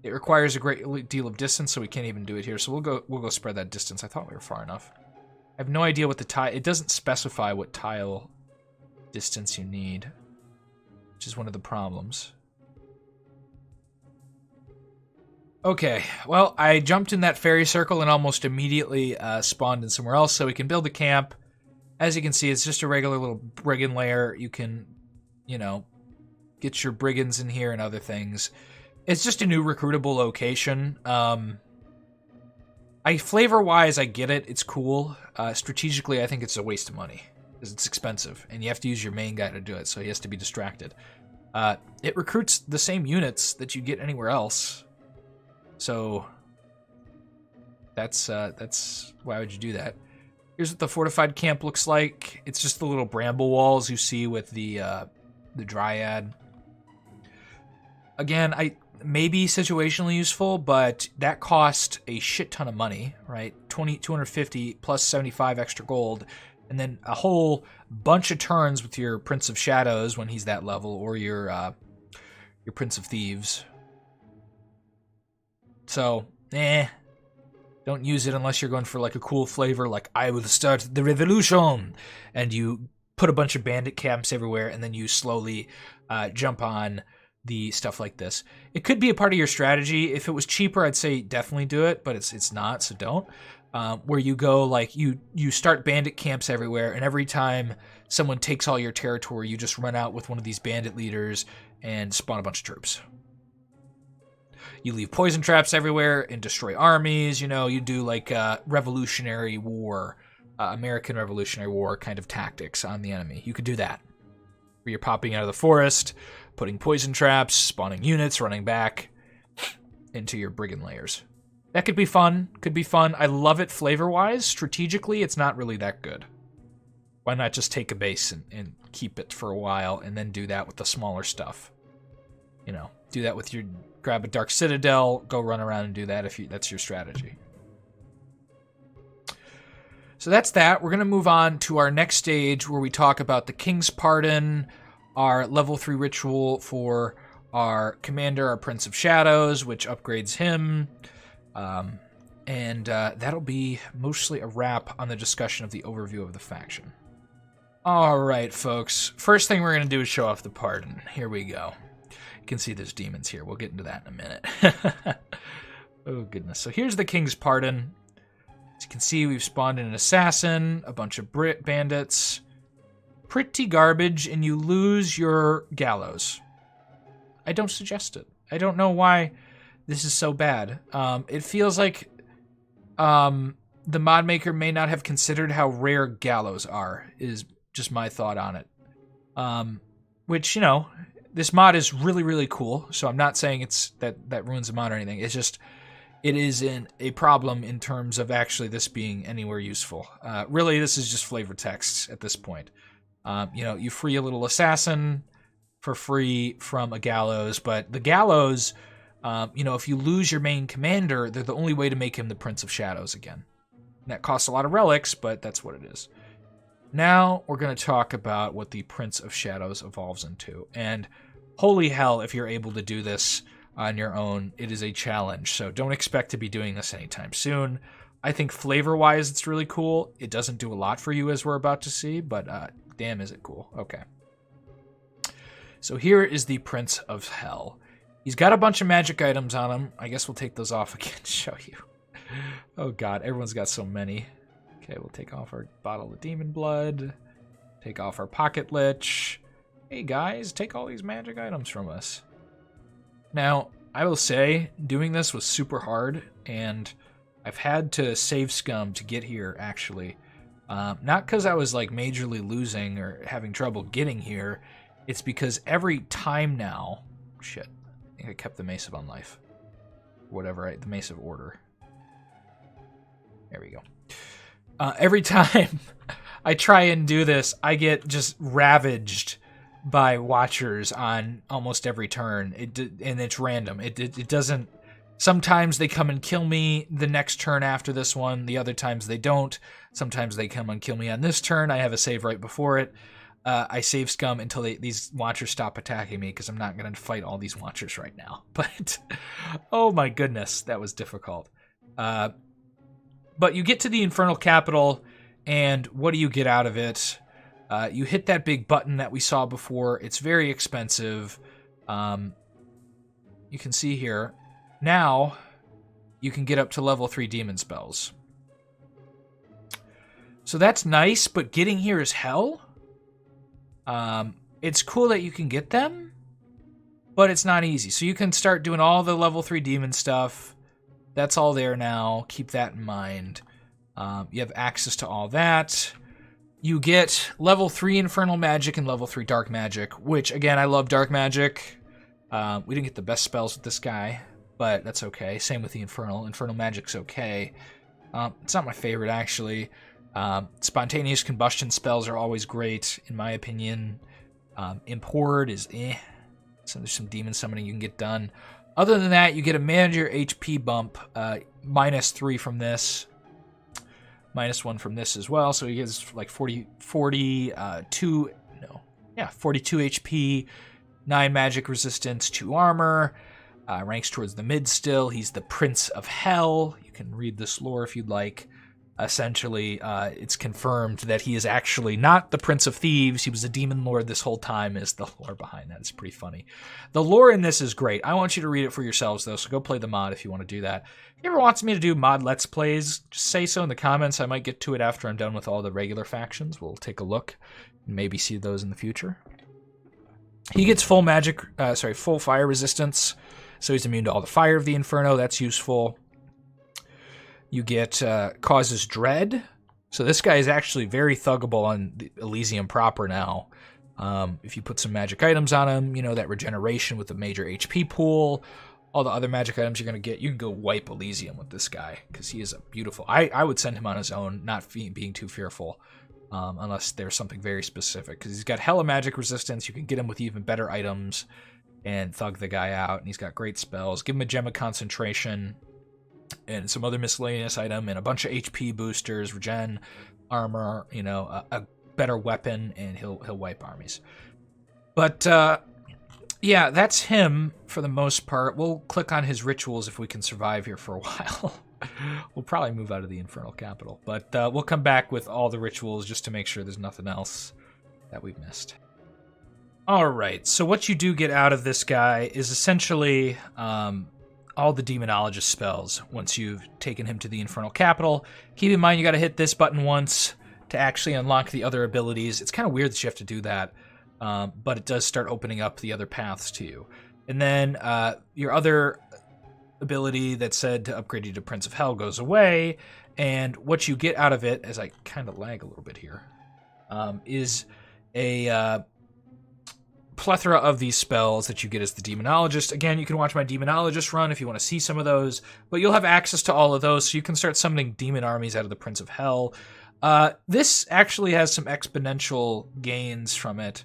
Speaker 1: requires a great deal of distance, so we can't even do it here. So we'll go spread that distance. I thought we were far enough. I have no idea what the tile... It doesn't specify what tile distance you need, which is one of the problems. Okay, well, I jumped in that fairy circle and almost immediately spawned in somewhere else, so we can build a camp. As you can see, it's just a regular little brigand layer. You can, you know, get your brigands in here and other things. It's just a new recruitable location. Flavor-wise, I get it. It's cool. Strategically, I think it's a waste of money because it's expensive, and you have to use your main guy to do it, so he has to be distracted. It recruits the same units that you get anywhere else. So that's why would you do that? Here's what the fortified camp looks like. It's just the little bramble walls you see with the dryad. Again, maybe situationally useful, but that cost a shit ton of money, right? 250 plus 75 extra gold, and then a whole bunch of turns with your Prince of Shadows when he's that level, or your Prince of Thieves. So, don't use it unless you're going for like a cool flavor, like I will start the revolution, and you put a bunch of bandit camps everywhere, and then you slowly jump on the stuff like this. It could be a part of your strategy. If it was cheaper, I'd say definitely do it, but it's not, so don't. Where you go, like, you start bandit camps everywhere, and every time someone takes all your territory, you just run out with one of these bandit leaders and spawn a bunch of troops. You leave poison traps everywhere and destroy armies. You know, you do like Revolutionary War, American Revolutionary War kind of tactics on the enemy. You could do that. Where you're popping out of the forest, putting poison traps, spawning units, running back into your brigand layers. That could be fun. Could be fun. I love it flavor-wise. Strategically, it's not really that good. Why not just take a base and keep it for a while and then do that with the smaller stuff? You know, do that with your... Grab a Dark Citadel, go run around and do that if that's your strategy. So that's that. We're going to move on to our next stage where we talk about the King's Pardon, our level 3 ritual for our commander, our Prince of Shadows, which upgrades him. And that'll be mostly a wrap on the discussion of the overview of the faction. All right, folks. First thing we're going to do is show off the Pardon. Here we go. You can see there's demons here. We'll get into that in a minute. Oh, goodness. So here's the King's Pardon. As you can see, we've spawned in an assassin, a bunch of bandits. pretty garbage, and you lose your gallows. I don't suggest it. I don't know why this is so bad. It feels like the mod maker may not have considered how rare gallows are, is just my thought on it. Which, you know, this mod is really, really cool, so I'm not saying it's that ruins the mod or anything. It's just, it is a problem in terms of actually this being anywhere useful. Really, this is just flavor text at this point. You know, you free a little assassin for free from a gallows, but the gallows, you know, if you lose your main commander, they're the only way to make him the Prince of Shadows again. And that costs a lot of relics, but that's what it is. Now we're going to talk about what the Prince of Shadows evolves into. And holy hell, if you're able to do this on your own, it is a challenge. So don't expect to be doing this anytime soon. I think flavor-wise, it's really cool. It doesn't do a lot for you, as we're about to see, but damn, is it cool. Okay. So here is the Prince of Hell. He's got a bunch of magic items on him. I guess we'll take those off again to show you. Oh god, everyone's got so many. Okay, we'll take off our bottle of demon blood. Take off our pocket lich. Hey guys, take all these magic items from us. Now, I will say, doing this was super hard, and I've had to save scum to get here, actually. Not because I was like majorly losing or having trouble getting here. It's because every time now... Shit. I think I kept the Mace of Unlife. Whatever, the Mace of Order. There we go. Every time I try and do this, I get just ravaged by watchers on almost every turn. And it's random. It doesn't... Sometimes they come and kill me the next turn after this one. The other times they don't. Sometimes they come and kill me on this turn. I have a save right before it. I save scum until these watchers stop attacking me, because I'm not going to fight all these watchers right now. But, oh my goodness, that was difficult. But you get to the Infernal Capital, and what do you get out of it? You hit that big button that we saw before. It's very expensive. You can see here. Now, you can get up to level 3 demon spells. So that's nice, but getting here is hell. It's cool that you can get them, but it's not easy. So you can start doing all the level 3 demon stuff. That's all there now. Keep that in mind. You have access to all that. You get level 3 infernal magic and level 3 dark magic, which, again, I love dark magic. We didn't get the best spells with this guy, but that's okay. Same with the infernal. Infernal magic's okay. It's not my favorite, actually. Spontaneous combustion spells are always great, in my opinion. Import is eh. So there's some demon summoning you can get done. Other than that, you get a manager HP bump, -3 from this, -1 from this as well. So he gets like 42 HP, 9 magic resistance, 2 armor. Ranks towards the mid still. He's the Prince of Hell. You can read this lore if you'd like. Essentially, it's confirmed that he is actually not the Prince of Thieves. He was a demon lord this whole time, is the lore behind that. It's pretty funny. The lore in this is great. I want you to read it for yourselves, though, so go play the mod if you want to do that. If you ever want me to do mod Let's Plays, just say so in the comments. I might get to it after I'm done with all the regular factions. We'll take a look and maybe see those in the future. He gets full fire resistance, so he's immune to all the fire of the Inferno. That's useful. You get Causes Dread. So this guy is actually very thuggable on the Elysium proper now. If you put some magic items on him, you know, that regeneration with the major HP pool, all the other magic items you're going to get, you can go wipe Elysium with this guy, because he is a beautiful... I would send him on his own, not being too fearful, unless there's something very specific, because he's got hella magic resistance. You can get him with even better items and thug the guy out, and he's got great spells. Give him a Gem of Concentration and some other miscellaneous item, and a bunch of HP boosters, regen, armor, you know, a better weapon, and he'll wipe armies. But yeah, that's him for the most part. We'll click on his rituals if we can survive here for a while. We'll probably move out of the Infernal Capital, but we'll come back with all the rituals just to make sure there's nothing else that we've missed. All right, so what you do get out of this guy is essentially all the demonologist spells once you've taken him to the Infernal Capital. Keep in mind you got to hit this button once to actually unlock the other abilities. It's kind of weird that you have to do that, but it does start opening up the other paths to you. And then your other ability that said to upgrade you to Prince of Hell goes away, and what you get out of it, as I kind of lag a little bit here, is a plethora of these spells that you get as the demonologist. Again, you can watch my demonologist run if you want to see some of those, but you'll have access to all of those, so you can start summoning demon armies out of the Prince of Hell. This actually has some exponential gains from it,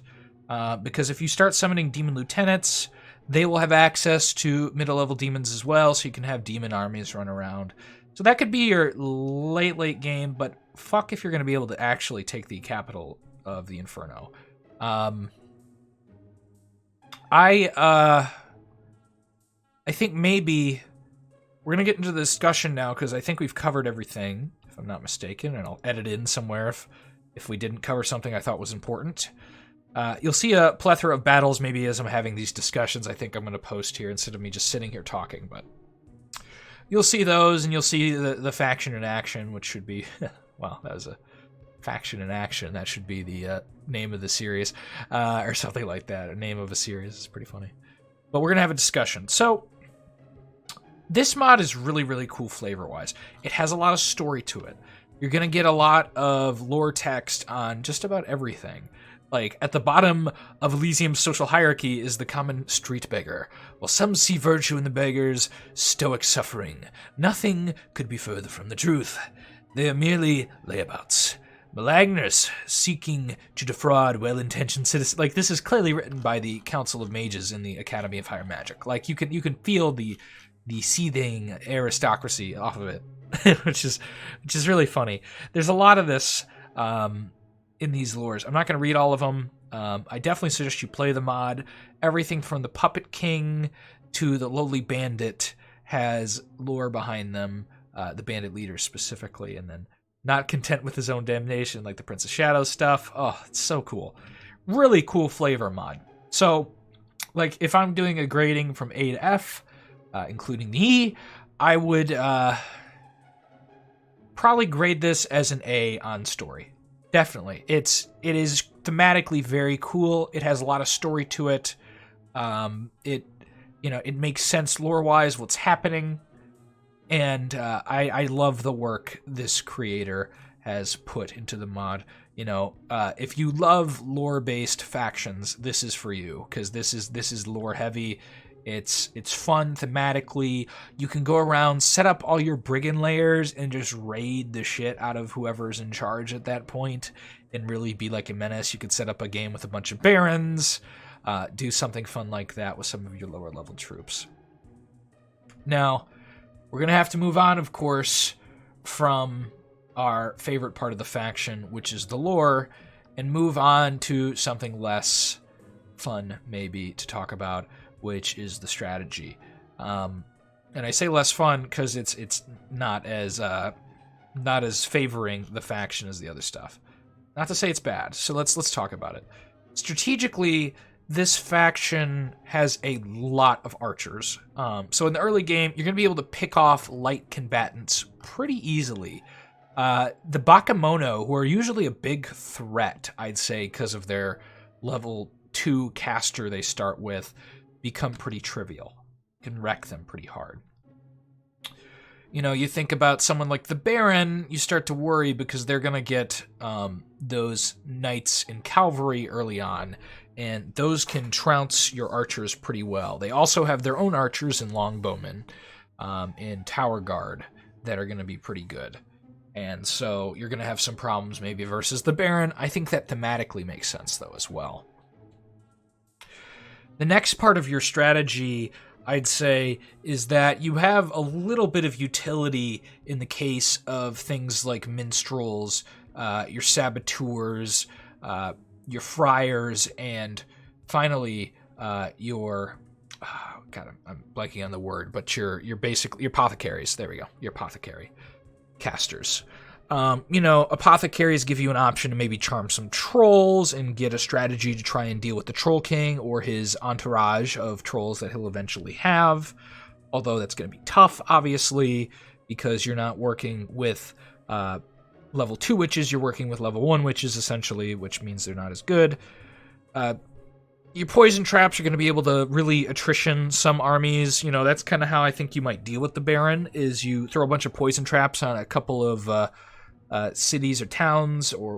Speaker 1: because if you start summoning demon lieutenants, they will have access to middle-level demons as well, so you can have demon armies run around. So that could be your late game, but fuck if you're going to be able to actually take the capital of the Inferno. I think maybe we're going to get into the discussion now, because I think we've covered everything, if I'm not mistaken, and I'll edit in somewhere if we didn't cover something I thought was important. You'll see a plethora of battles maybe as I'm having these discussions. I think I'm going to post here instead of me just sitting here talking, but you'll see those, and you'll see the faction in action, which should be, well, that was a faction in action. That should be the name of the series, or something like that. A name of a series is pretty funny. But we're going to have a discussion. So this mod is really, really cool flavor-wise. It has a lot of story to it. You're going to get a lot of lore text on just about everything. Like, at the bottom of Elysium's social hierarchy is the common street beggar. While some see virtue in the beggar's stoic suffering, nothing could be further from the truth. They are merely layabouts. Malagners seeking to defraud well-intentioned citizens. Like, this is clearly written by the Council of Mages in the Academy of Higher Magic. Like, you can feel the seething aristocracy off of it, which is really funny. There's a lot of this in these lores. I'm not going to read all of them. I definitely suggest you play the mod. Everything from the Puppet King to the lowly bandit has lore behind them, the bandit leaders specifically, and then not content with his own damnation, like the Prince of Shadows stuff. Oh, it's so cool. Really cool flavor mod. So, like, if I'm doing a grading from A to F, including the E, I would probably grade this as an A on story. Definitely. It is thematically very cool. It has a lot of story to it. It makes sense lore-wise what's happening. And I love the work this creator has put into the mod. If you love lore-based factions, this is for you, because this is lore-heavy. It's fun thematically. You can go around, set up all your brigand layers, and just raid the shit out of whoever's in charge at that point, and really be like a menace. You could set up a game with a bunch of barons, do something fun like that with some of your lower-level troops. Now, we're going to have to move on, of course, from our favorite part of the faction, which is the lore, and move on to something less fun, maybe, to talk about, which is the strategy. And I say less fun because it's not as favoring the faction as the other stuff. Not to say it's bad, so let's talk about it. Strategically, this faction has a lot of archers. So in the early game, you're going to be able to pick off light combatants pretty easily. The Bakemono, who are usually a big threat, I'd say, because of their level 2 caster they start with, become pretty trivial. You can wreck them pretty hard. You think about someone like the Baron, you start to worry because they're going to get those knights in cavalry early on, and those can trounce your archers pretty well. They also have their own archers and longbowmen in Tower Guard that are going to be pretty good. And so you're going to have some problems maybe versus the Baron. I think that thematically makes sense, though, as well. The next part of your strategy, I'd say, is that you have a little bit of utility in the case of things like minstrels, your saboteurs, your friars, and finally your I'm blanking on the word, but your apothecaries. There we go, your apothecary casters. Apothecaries give you an option to maybe charm some trolls and get a strategy to try and deal with the Troll King or his entourage of trolls that he'll eventually have. Although that's going to be tough, obviously, because you're not working with level 2 witches, you're working with level 1 witches, essentially, which means they're not as good. Your poison traps are going to be able to really attrition some armies. You know, that's kind of how I think you might deal with the Baron, is you throw a bunch of poison traps on a couple of cities or towns or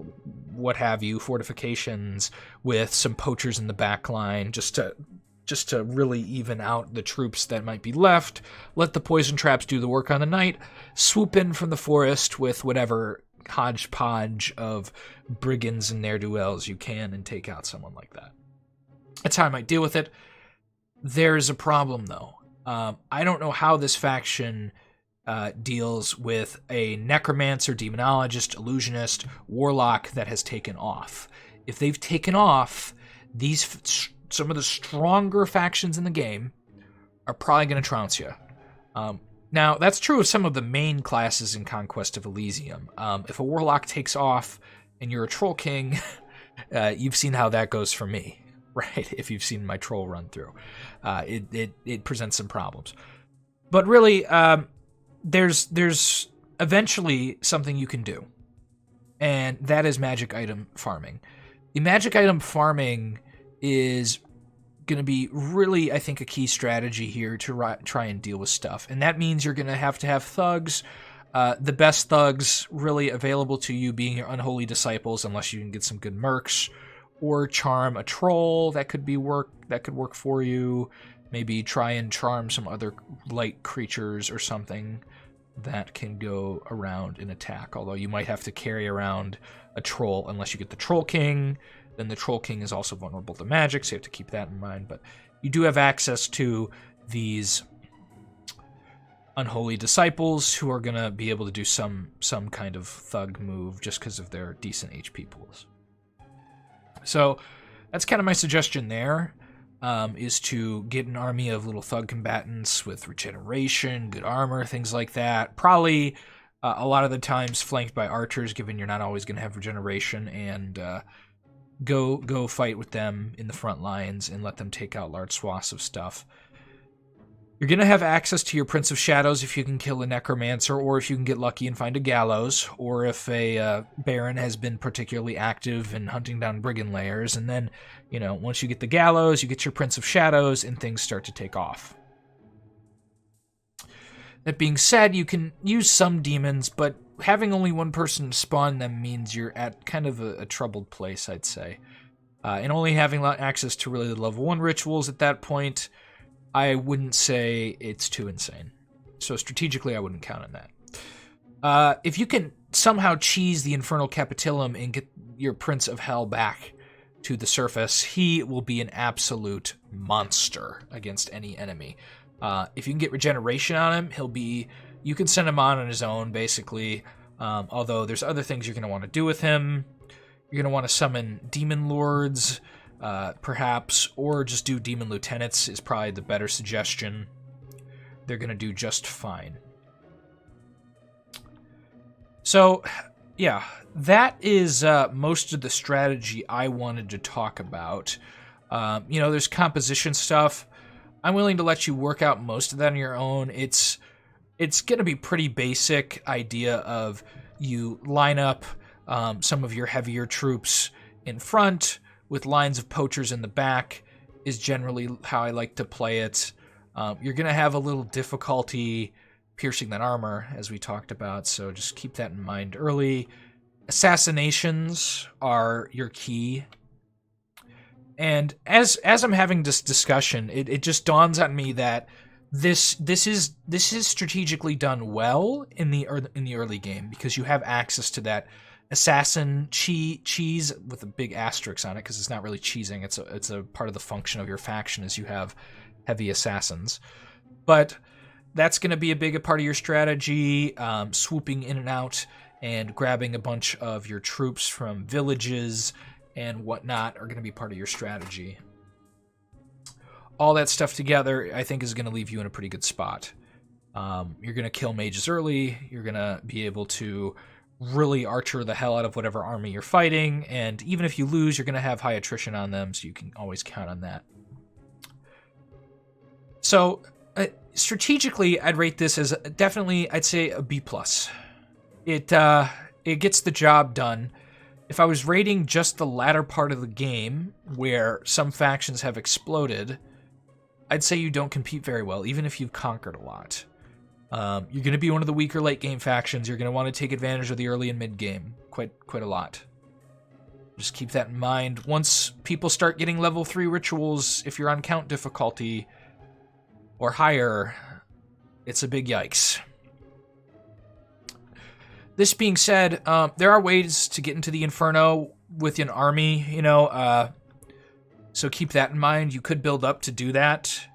Speaker 1: what have you, fortifications, with some poachers in the back line, just to really even out the troops that might be left. Let the poison traps do the work on the night. Swoop in from the forest with whatever hodgepodge of brigands and ne'er-do-wells you can and take out someone like that. That's how I might deal with it. There's a problem, though. I don't know how this faction deals with a necromancer, demonologist, illusionist, warlock that has taken off. If they've taken off, some of the stronger factions in the game are probably going to trounce you. Now, that's true of some of the main classes in Conquest of Elysium. If a warlock takes off and you're a troll king, you've seen how that goes for me. Right, if you've seen my troll run through. It presents some problems. But really, there's eventually something you can do, and that is magic item farming. The magic item farming is going to be really, I think, a key strategy here to try and deal with stuff, and that means you're going to have thugs. The best thugs really available to you being your unholy disciples, unless you can get some good mercs. Or charm a troll, that could work for you. Maybe try and charm some other light creatures or something that can go around and attack. Although you might have to carry around a troll unless you get the Troll King. Then the Troll King is also vulnerable to magic, so you have to keep that in mind. But you do have access to these unholy disciples who are going to be able to do some kind of thug move just because of their decent HP pools. So that's kind of my suggestion there, is to get an army of little thug combatants with regeneration, good armor, things like that. Probably a lot of the times flanked by archers, given you're not always going to have regeneration, and go fight with them in the front lines and let them take out large swaths of stuff. You're going to have access to your Prince of Shadows if you can kill a necromancer, or if you can get lucky and find a gallows, or if a baron has been particularly active in hunting down brigand lairs. And then, you know, once you get the gallows, you get your Prince of Shadows, and things start to take off. That being said, you can use some demons, but having only one person spawn them means you're at kind of a troubled place, I'd say. And only having access to really the level 1 rituals at that point, I wouldn't say it's too insane. So strategically, I wouldn't count on that. If you can somehow cheese the Infernal Capitulum and get your Prince of Hell back to the surface, he will be an absolute monster against any enemy. If you can get regeneration on him, you can send him on his own, basically. Although there's other things you're going to want to do with him. You're going to want to summon Demon Lords, perhaps, or just do Demon Lieutenants is probably the better suggestion. They're going to do just fine. So, yeah, that is most of the strategy I wanted to talk about. There's composition stuff. I'm willing to let you work out most of that on your own. It's going to be pretty basic idea of you line up some of your heavier troops in front, with lines of poachers in the back, is generally how I like to play it. You're going to have a little difficulty piercing that armor, as we talked about, so just keep that in mind early. Assassinations are your key. And as I'm having this discussion, it just dawns on me that this is strategically done well in the early game, because you have access to that assassin cheese with a big asterisk on it, because it's not really cheesing. It's a part of the function of your faction, as you have heavy assassins. But that's going to be a big part of your strategy. Swooping in and out and grabbing a bunch of your troops from villages and whatnot are going to be part of your strategy. All that stuff together, I think, is going to leave you in a pretty good spot. You're going to kill mages early. You're going to be able to really archer the hell out of whatever army you're fighting, and even if you lose, you're going to have high attrition on them, so you can always count on that. So, strategically, I'd rate this as definitely, I'd say, a B+. it gets the job done. If I was rating just the latter part of the game, where some factions have exploded, I'd say you don't compete very well, even if you've conquered a lot. You're going to be one of the weaker late game factions. You're going to want to take advantage of the early and mid game quite a lot. Just keep that in mind. Once people start getting level 3 rituals, if you're on count difficulty or higher, it's a big yikes. This being said, there are ways to get into the Inferno with an army, so keep that in mind. You could build up to do that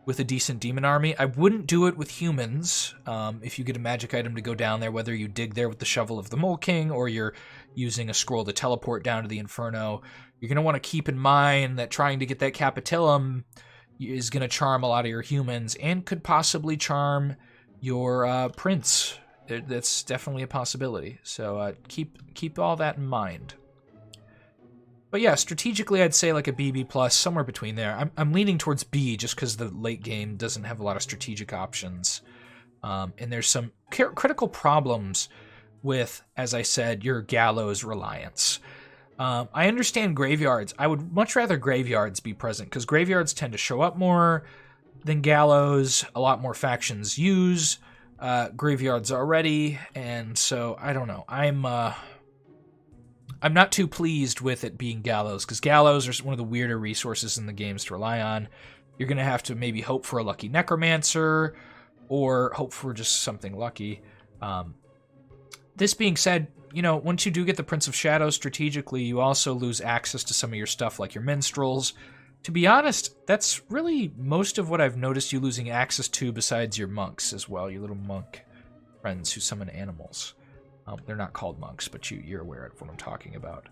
Speaker 1: with a decent demon army. I wouldn't do it with humans. If you get a magic item to go down there, whether you dig there with the Shovel of the Mole King or you're using a scroll to teleport down to the Inferno, you're going to want to keep in mind that trying to get that Capitillum is going to charm a lot of your humans and could possibly charm your prince. That's definitely a possibility. So keep all that in mind. But yeah, strategically, I'd say like a BB plus, somewhere between there. I'm leaning towards B just because the late game doesn't have a lot of strategic options. And there's some critical problems with, as I said, your gallows reliance. I understand graveyards. I would much rather graveyards be present because graveyards tend to show up more than gallows. A lot more factions use graveyards already, and so I don't know. I'm not too pleased with it being gallows, because gallows are one of the weirder resources in the games to rely on. You're going to have to maybe hope for a lucky necromancer, or hope for just something lucky. This being said, once you do get the Prince of Shadows strategically, you also lose access to some of your stuff, like your minstrels. To be honest, that's really most of what I've noticed you losing access to, besides your monks as well, your little monk friends who summon animals. They're not called monks, but you're aware of what I'm talking about.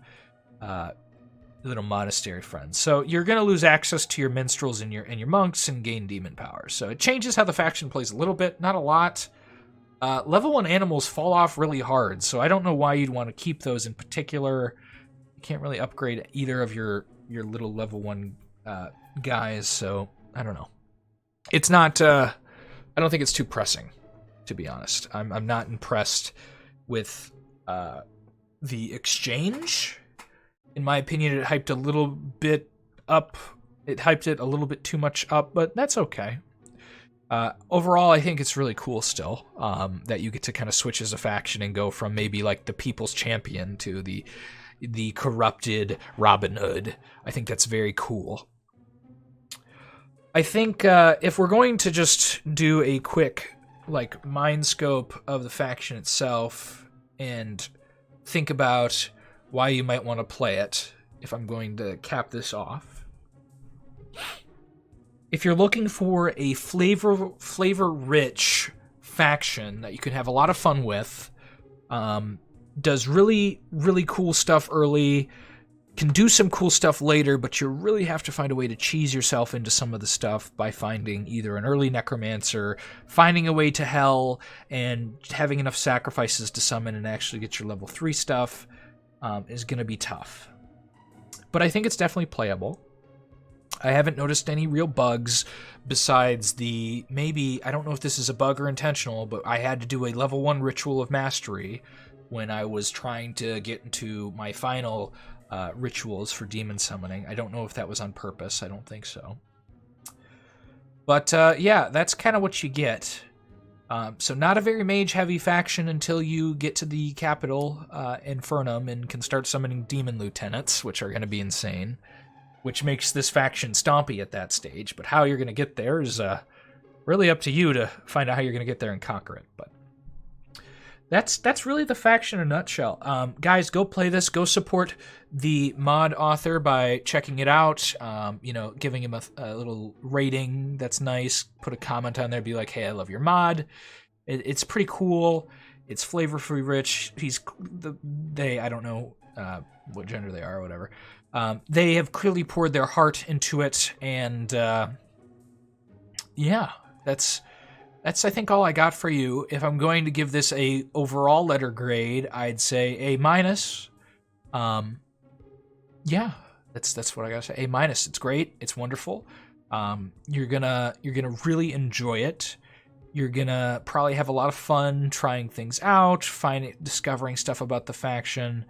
Speaker 1: Little monastery friends. So you're going to lose access to your minstrels and your monks and gain demon power. So it changes how the faction plays a little bit, not a lot. Level 1 animals fall off really hard, so I don't know why you'd want to keep those in particular. You can't really upgrade either of your little level 1 guys, so I don't know. It's not, I don't think it's too pressing, to be honest. I'm not impressed with the exchange. In my opinion, it hyped a little bit up. It hyped it a little bit too much up, but that's okay. Overall, I think it's really cool still that you get to kind of switch as a faction and go from maybe like the People's Champion to the corrupted Robin Hood. I think that's very cool. I think if we're going to just do a quick mind scope of the faction itself and think about why you might want to play it, if I'm going to cap this off. If you're looking for a flavor-rich faction that you can have a lot of fun with, does really, really cool stuff early, can do some cool stuff later, but you really have to find a way to cheese yourself into some of the stuff by finding either an early necromancer, finding a way to hell, and having enough sacrifices to summon and actually get your level 3 stuff is going to be tough. But I think it's definitely playable. I haven't noticed any real bugs besides maybe, I don't know if this is a bug or intentional, but I had to do a level 1 ritual of mastery when I was trying to get into my final rituals for demon summoning. I don't know if that was on purpose. I don't think so. But yeah, that's kind of what you get. So not a very mage-heavy faction until you get to the capital, Infernum, and can start summoning demon lieutenants, which are going to be insane, which makes this faction stompy at that stage. But how you're going to get there is really up to you to find out how you're going to get there and conquer it. But that's really the faction in a nutshell. Guys, go play this. Go support the mod author by checking it out. Giving him a little rating that's nice. Put a comment on there. Be like, hey, I love your mod. It's pretty cool. It's flavor-free rich. I don't know what gender they are or whatever. They have clearly poured their heart into it. And yeah, that's I think all I got for you. If I'm going to give this a overall letter grade, I'd say A-. Yeah, that's what I gotta say. A-. It's great. It's wonderful. You're gonna really enjoy it. You're gonna probably have a lot of fun trying things out, discovering stuff about the faction.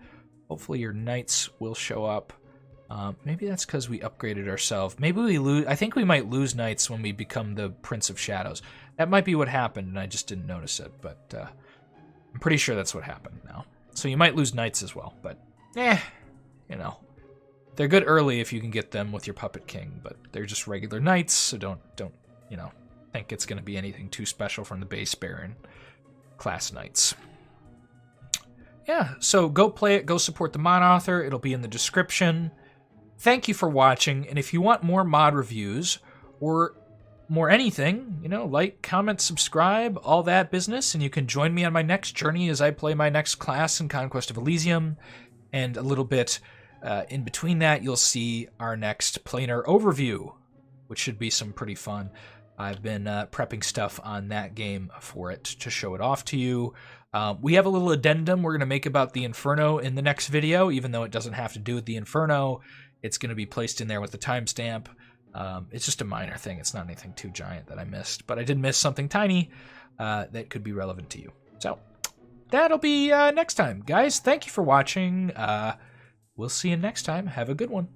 Speaker 1: Hopefully your knights will show up. Maybe that's because we upgraded ourselves. Maybe we lose. I think we might lose knights when we become the Prince of Shadows. That might be what happened, and I just didn't notice it. But I'm pretty sure that's what happened now. So you might lose knights as well. But you know, they're good early if you can get them with your puppet king. But they're just regular knights, so don't you know, think it's going to be anything too special from the base baron class knights. Yeah, so go play it, go support the mod author. It'll be in the description. Thank you for watching, and if you want more mod reviews or more anything, you know, like, comment, subscribe, all that business, and you can join me on my next journey as I play my next class in Conquest of Elysium, and a little bit in between that, you'll see our next planar overview, which should be some pretty fun. I've been prepping stuff on that game for it to show it off to you. We have a little addendum we're going to make about the Inferno in the next video, even though it doesn't have to do with the Inferno. It's going to be placed in there with the timestamp. It's just a minor thing. It's not anything too giant that I missed, but I did miss something tiny that could be relevant to you. So that'll be next time. Guys, thank you for watching. We'll see you next time. Have a good one.